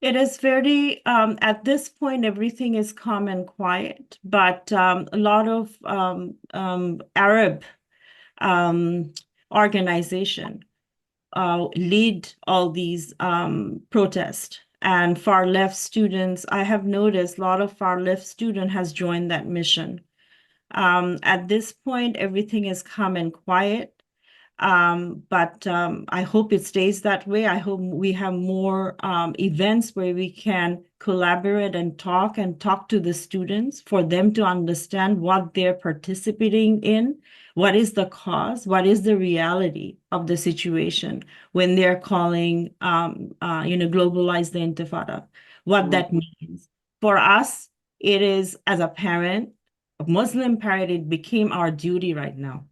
It is very, at this point, everything is calm and quiet, but a lot of Arab organization lead all these protests. And far left students, I have noticed a lot of far left student has joined that mission. At this point, everything is calm and quiet. But I hope it stays that way. I hope we have more events where we can collaborate and talk to the students for them to understand what they're participating in, what is the cause, what is the reality of the situation when they're calling, globalize the Intifada, what that means. For us, it is, as a parent, a Muslim parent, it became our duty right now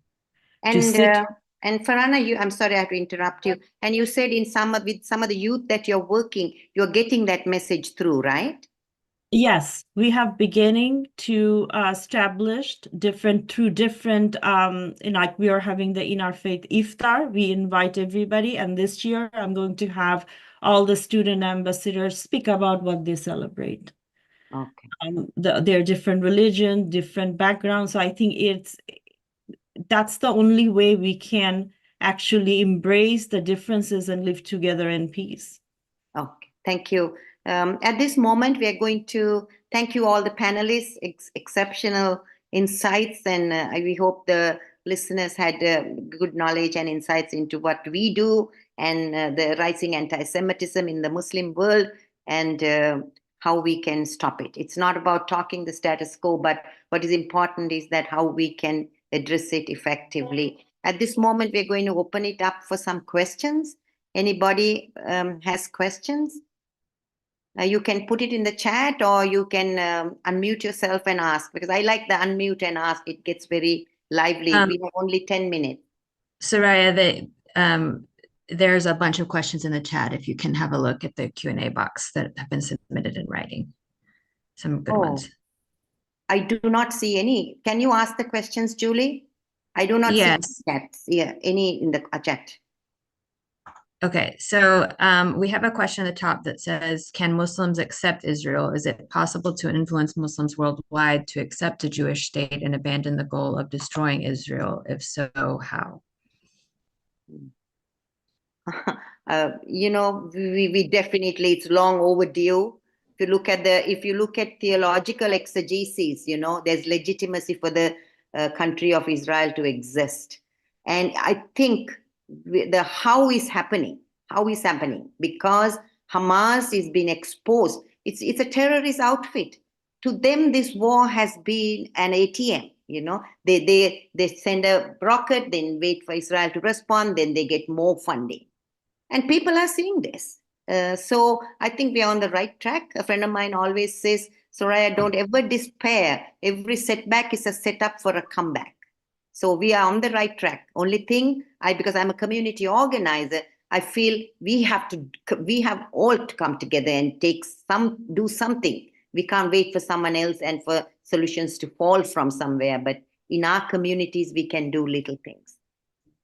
to sit. And Farhana, I'm sorry I have to interrupt you. And you said with some of the youth that you're working, you're getting that message through, right? Yes, we have beginning to established through different, like we are having the In Our Faith Iftar. We invite everybody. And this year I'm going to have all the student ambassadors speak about what they celebrate. Okay. Their different religion, different backgrounds. So I think that's the only way we can actually embrace the differences and live together in peace. Okay, thank you. At this moment, we are going to thank you all the panelists, exceptional insights, and we hope the listeners had good knowledge and insights into what we do and the rising anti-Semitism in the Muslim world and how we can stop it. It's not about talking the status quo, but what is important is that how we can address it effectively. At this moment, we're going to open it up for some questions. Anybody has questions? You can put it in the chat or you can unmute yourself and ask, because I like the unmute and ask. It gets very lively. We have only 10 minutes. Soraye, there's a bunch of questions in the chat. If you can have a look at the Q&A box that have been submitted in writing. Some good ones. I do not see any. Can you ask the questions, Julie? I do not see chats. Yeah, any in the chat. Okay, so we have a question at the top that says, can Muslims accept Israel? Is it possible to influence Muslims worldwide to accept a Jewish state and abandon the goal of destroying Israel? If so, how? We definitely, it's long overdue. If you look at theological exegesis, there's legitimacy for the country of Israel to exist. And I think how is happening because Hamas is being exposed. It's a terrorist outfit. To them, this war has been an ATM. They send a rocket, then wait for Israel to respond, then they get more funding. And people are seeing this. So I think we are on the right track. A friend of mine always says, Soraye, don't ever despair. Every setback is a setup for a comeback. So we are on the right track. Only thing, because I'm a community organizer, I feel we have all to come together and do something. We can't wait for someone else and for solutions to fall from somewhere. But in our communities, we can do little things.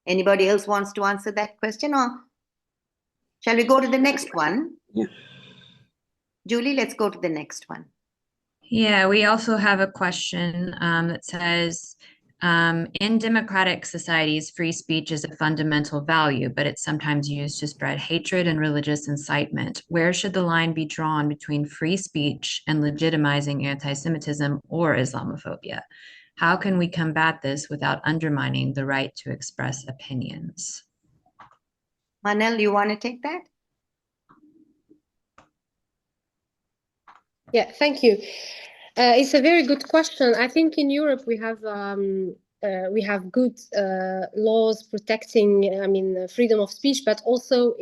Anybody else wants to answer that question, or shall we go to the next one? Yeah. Julie, let's go to the next one. Yeah, we also have a question that says, in democratic societies, free speech is a fundamental value, but it's sometimes used to spread hatred and religious incitement. Where should the line be drawn between free speech and legitimizing anti-Semitism or Islamophobia? How can we combat this without undermining the right to express opinions? Manel, you want to take that? Yeah, thank you. It's a very good question. I think in Europe we have good laws protecting, freedom of speech, but also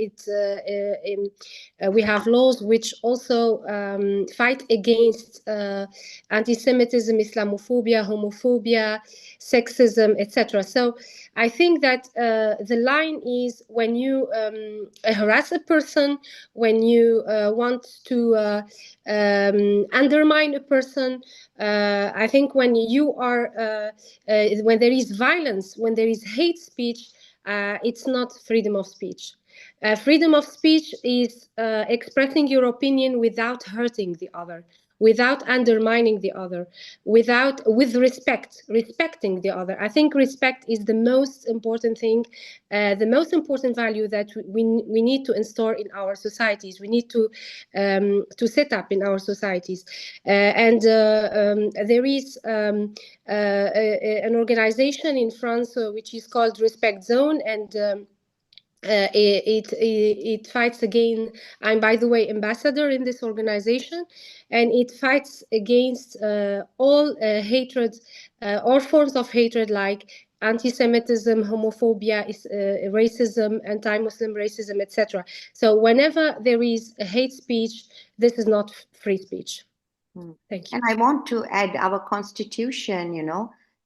we have laws which also fight against anti-Semitism, Islamophobia, homophobia, sexism, etc. So I think that the line is when you harass a person, when you want to undermine a person. I think when you are when there is violence, when there is hate speech, it's not freedom of speech. Freedom of speech is expressing your opinion without hurting the other, without undermining the other, with respecting the other. I think respect is the most important thing, the most important value that we need to install in our societies. We need to set up in our societies. There is an organization in France which is called Respect Zone, and it fights again. I'm, by the way, ambassador in this organization, and it fights against all hatred, all forms of hatred, like anti-Semitism, homophobia, racism, anti-Muslim racism, etc. So whenever there is a hate speech, this is not free speech. Thank you. And I want to add, our constitution,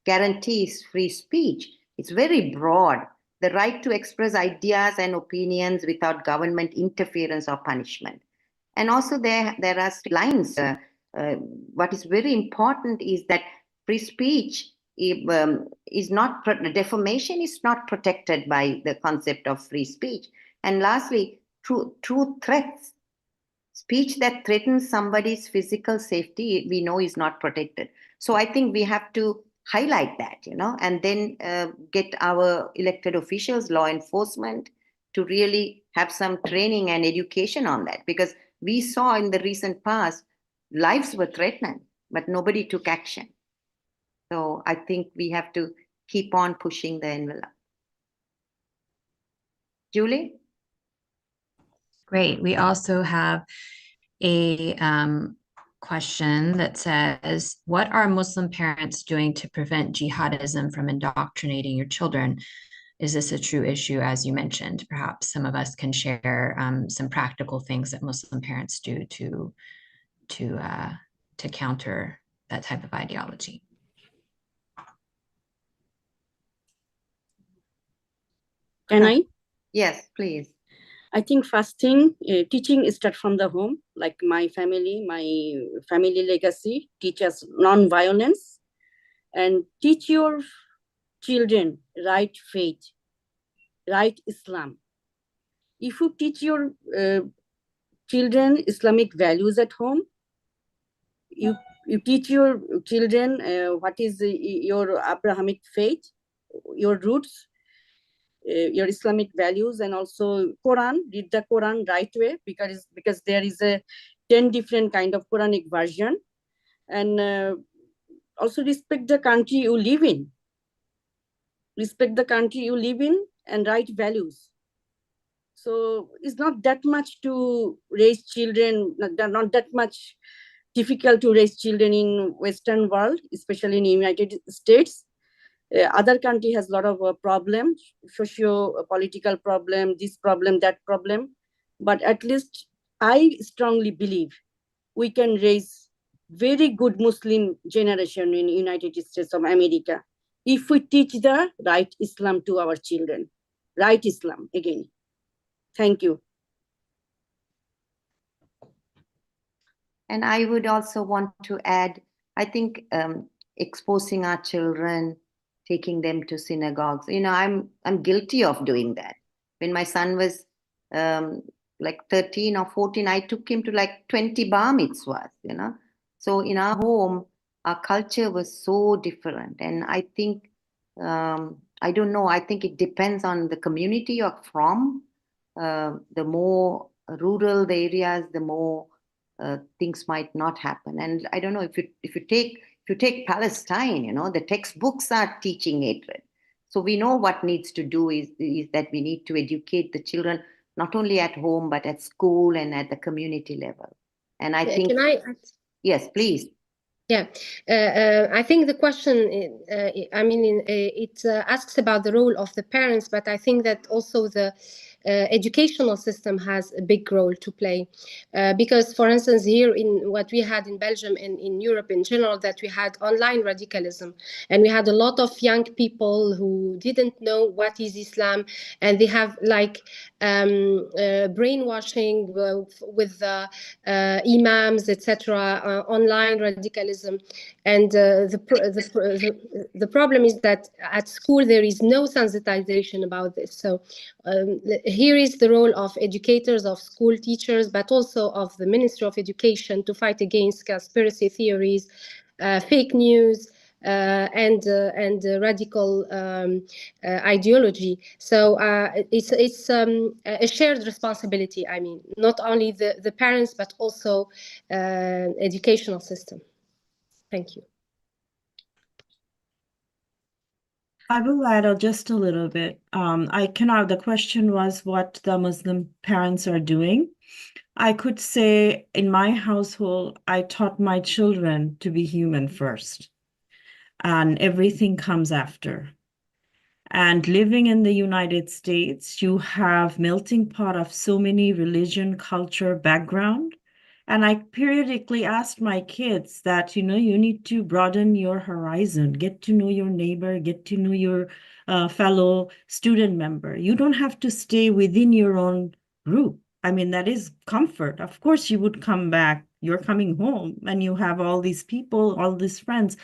guarantees free speech. It's very broad. The right to express ideas and opinions without government interference or punishment. And also there are lines. What is very important is that free speech is not, defamation is not protected by the concept of free speech. And lastly, true threats. Speech that threatens somebody's physical safety, we know is not protected. So I think we have to highlight that, and then get our elected officials, law enforcement, to really have some training and education on that. Because we saw in the recent past, lives were threatened, but nobody took action. So I think we have to keep on pushing the envelope. Julie? Great. We also have a question that says, what are Muslim parents doing to prevent jihadism from indoctrinating your children? Is this a true issue, as you mentioned? Perhaps some of us can share some practical things that Muslim parents do to counter that type of ideology. Can I? Yes, please. I think first thing, teaching start from the home. Like my family legacy teaches non-violence, and teach your children right faith, right Islam. If you teach your children Islamic values at home, you teach your children what is your Abrahamic faith, your roots, your Islamic values, and also Quran. Read the Quran right way, because there is a 10 different kind of Quranic version. And also respect the country you live in. Respect the country you live in and right values. So it's not that much to raise children, not that much difficult to raise children in Western world, especially in United States. Other country has a lot of problems, socio-political problem, this problem, that problem. But at least I strongly believe we can raise very good Muslim generation in United States of America if we teach the right Islam to our children. Right Islam, again. Thank you. And I would also want to add, I think exposing our children, taking them to synagogues. I'm guilty of doing that. When my son was like 13 or 14, I took him to like 20 bar mitzvahs, So in our home, our culture was so different. And I think, I don't know, I think it depends on the community you're from. The more rural the areas, the more things might not happen. And I don't know, if you take Palestine, the textbooks are teaching hatred. So we know what needs to do is that we need to educate the children, not only at home, but at school and at the community level. And I think... Yes, please. Yeah, I think the question, it asks about the role of the parents, but I think that also the educational system has a big role to play. Because, for instance, here in what we had in Belgium and in Europe in general, that we had online radicalism, and we had a lot of young people who didn't know what is Islam, and they have like brainwashing with imams, etc., online radicalism. And the problem is that at school there is no sensitization about this. So here is the role of educators, of school teachers, but also of the Ministry of Education to fight against conspiracy theories, fake news, and radical ideology. So it's a shared responsibility. I mean, not only the parents, but also educational system. Thank you. I will add just a little bit. The question was what the Muslim parents are doing. I could say in my household, I taught my children to be human first, and everything comes after. And living in the United States, you have melting pot of so many religion, culture, background. And I periodically asked my kids that, you need to broaden your horizon, get to know your neighbor, get to know your fellow student member. You don't have to stay within your own group. I mean, that is comfort. Of course, you would come back. You're coming home and you have all these people, all these friends.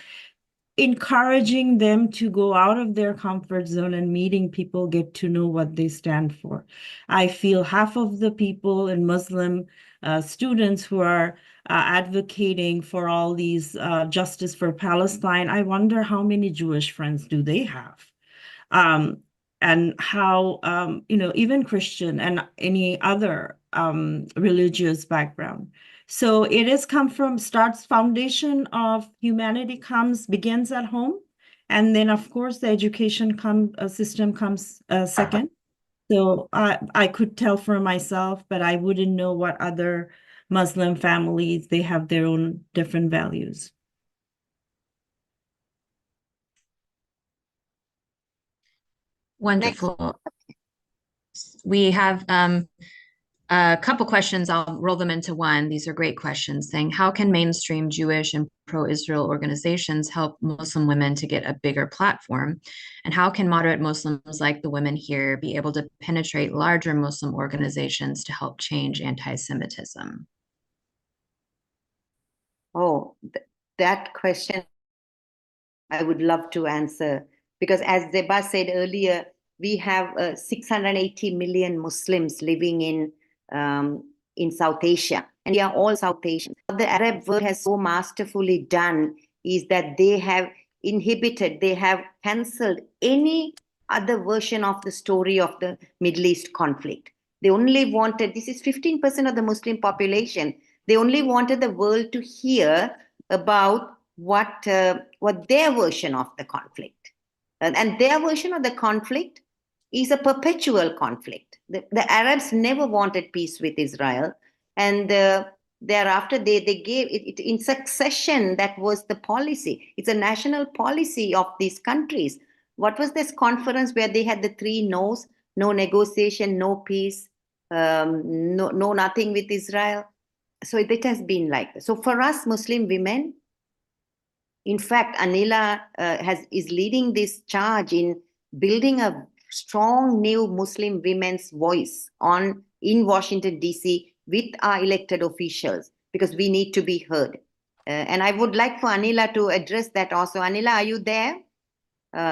Encouraging them to go out of their comfort zone and meeting people, get to know what they stand for. I feel half of the people in Muslim students who are advocating for all these justice for Palestine, I wonder how many Jewish friends do they have? And how, even Christian and any other religious background. So it is foundation of humanity begins at home. And then, of course, the education system comes second. So I could tell for myself, but I wouldn't know what other Muslim families, they have their own different values. Wonderful. We have a couple questions. I'll roll them into one. These are great questions saying, how can mainstream Jewish and pro-Israel organizations help Muslim women to get a bigger platform? And how can moderate Muslims like the women here be able to penetrate larger Muslim organizations to help change anti-Semitism? Oh, that question I would love to answer, because as Zeba said earlier, we have 680 million Muslims living in South Asia, and we are all South Asians. What the Arab world has so masterfully done is that they have they have cancelled any other version of the story of the Middle East conflict. They only wanted, this is 15% of the Muslim population, they only wanted the world to hear about what their version of the conflict. And their version of the conflict is a perpetual conflict. The Arabs never wanted peace with Israel. And thereafter, they gave it in succession. That was the policy. It's a national policy of these countries. What was this conference where they had the three no's? No negotiation, no peace, no nothing with Israel. So it has been like that. So for us Muslim women, in fact, Anila is leading this charge in building a strong new Muslim women's voice in Washington, D.C. with our elected officials, because we need to be heard. And I would like for Anila to address that also. Anila, are you there?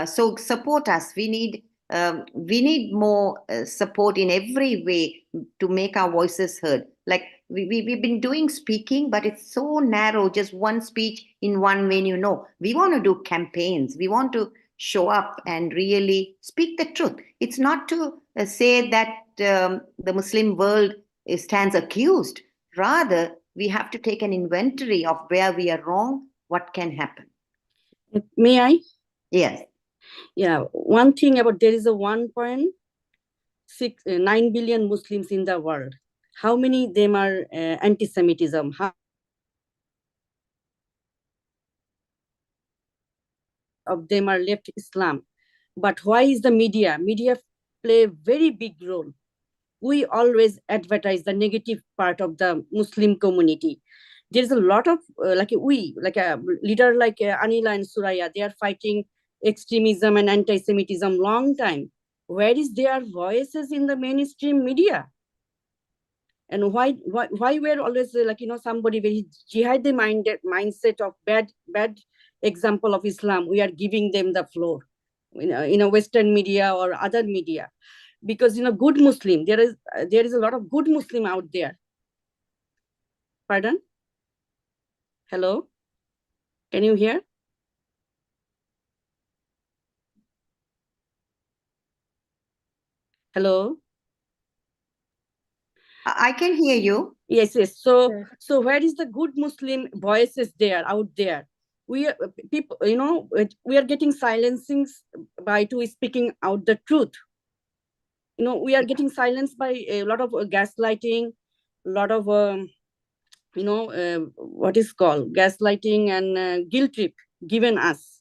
So support us. We need more support in every way to make our voices heard. Like we've been doing speaking, but it's so narrow, just one speech in one venue. No, we want to do campaigns. We want to show up and really speak the truth. It's not to say that the Muslim world stands accused. Rather, we have to take an inventory of where we are wrong, what can happen. May I? Yes. Yeah, one thing about there is a 1.9 billion Muslims in the world. How many of them are anti-Semitism? How of them are left Islam? But why is the media play a very big role? We always advertise the negative part of the Muslim community. There's a lot of like a leader like Anila and Soraye, they are fighting extremism and anti-Semitism long time. Where is their voices in the mainstream media? And why we're always somebody very jihadi mindset of bad example of Islam, we are giving them the floor in a Western media or other media. because good Muslim, there is a lot of good Muslim out there. Pardon? Hello? Can you hear? Hello? I can hear you. Yes. So where is the good Muslim voices there out there? We are people, we are getting silencing by speaking out the truth. We are getting silenced by a lot of gaslighting, a lot of what is called gaslighting and guilt trip given us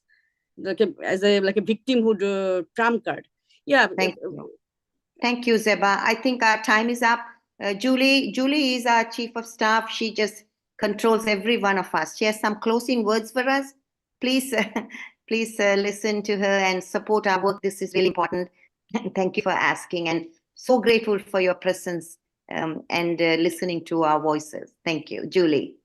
like a victimhood trump card. Yeah. Thank you, Zeba. I think our time is up. Julie is our chief of staff. She just controls every one of us. She has some closing words for us. Please, please listen to her and support our work. This is really important. Thank you for asking, and so grateful for your presence and listening to our voices. Thank you, Julie.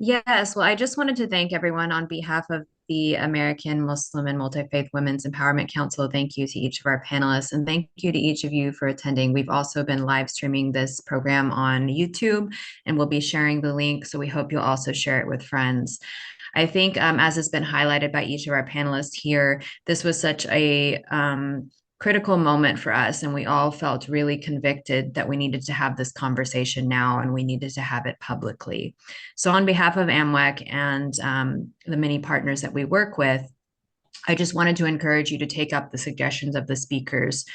Yes, well, I just wanted to thank everyone on behalf of the American Muslim and Multi-Faith Women's Empowerment Council. Thank you to each of our panelists, and thank you to each of you for attending. We've also been live streaming this program on YouTube, and we'll be sharing the link, so we hope you'll also share it with friends. I think, as has been highlighted by each of our panelists here, this was such a critical moment for us, and we all felt really convicted that we needed to have this conversation now, and we needed to have it publicly. So on behalf of AMWEC and the many partners that we work with, I just wanted to encourage you to take up the suggestions of the speakers.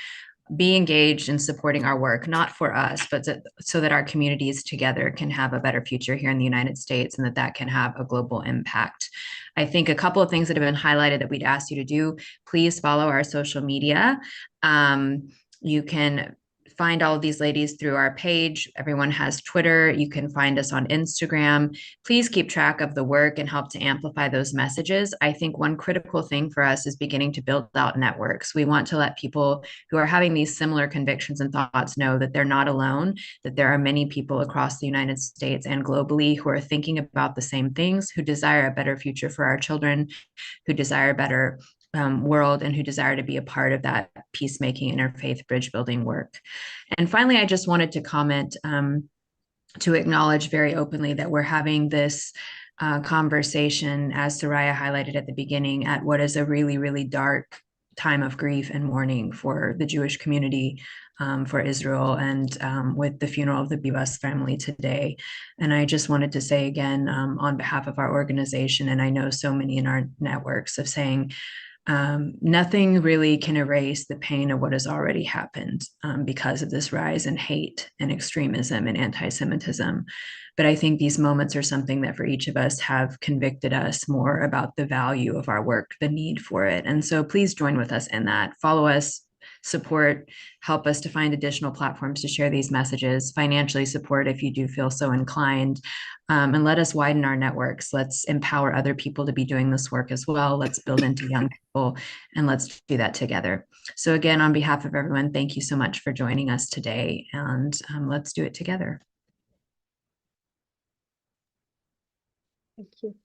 Be engaged in supporting our work, not for us, but so that our communities together can have a better future here in the United States, and that can have a global impact. I think a couple of things that have been highlighted that we'd ask you to do: please follow our social media. You can find all of these ladies through our page. Everyone has Twitter. You can find us on Instagram. Please keep track of the work and help to amplify those messages. I think one critical thing for us is beginning to build out networks. We want to let people who are having these similar convictions and thoughts know that they're not alone, that there are many people across the United States and globally who are thinking about the same things, who desire a better future for our children, who desire a better world, and who desire to be a part of that peacemaking, interfaith, bridge building work. And finally, I just wanted to comment to acknowledge very openly that we're having this conversation, as Soraye highlighted at the beginning, at what is a really, really dark time of grief and mourning for the Jewish community, for Israel, and with the funeral of the Bibas family today. And I just wanted to say again, on behalf of our organization, and I know so many in our networks, of saying, nothing really can erase the pain of what has already happened because of this rise in hate and extremism and anti-Semitism. But I think these moments are something that for each of us have convicted us more about the value of our work, the need for it. And so please join with us in that. Follow us, support, help us to find additional platforms to share these messages, financially support if you do feel so inclined, and let us widen our networks. Let's empower other people to be doing this work as well. Let's build into young people, and let's do that together. So again, on behalf of everyone, thank you so much for joining us today, and let's do it together. Thank you.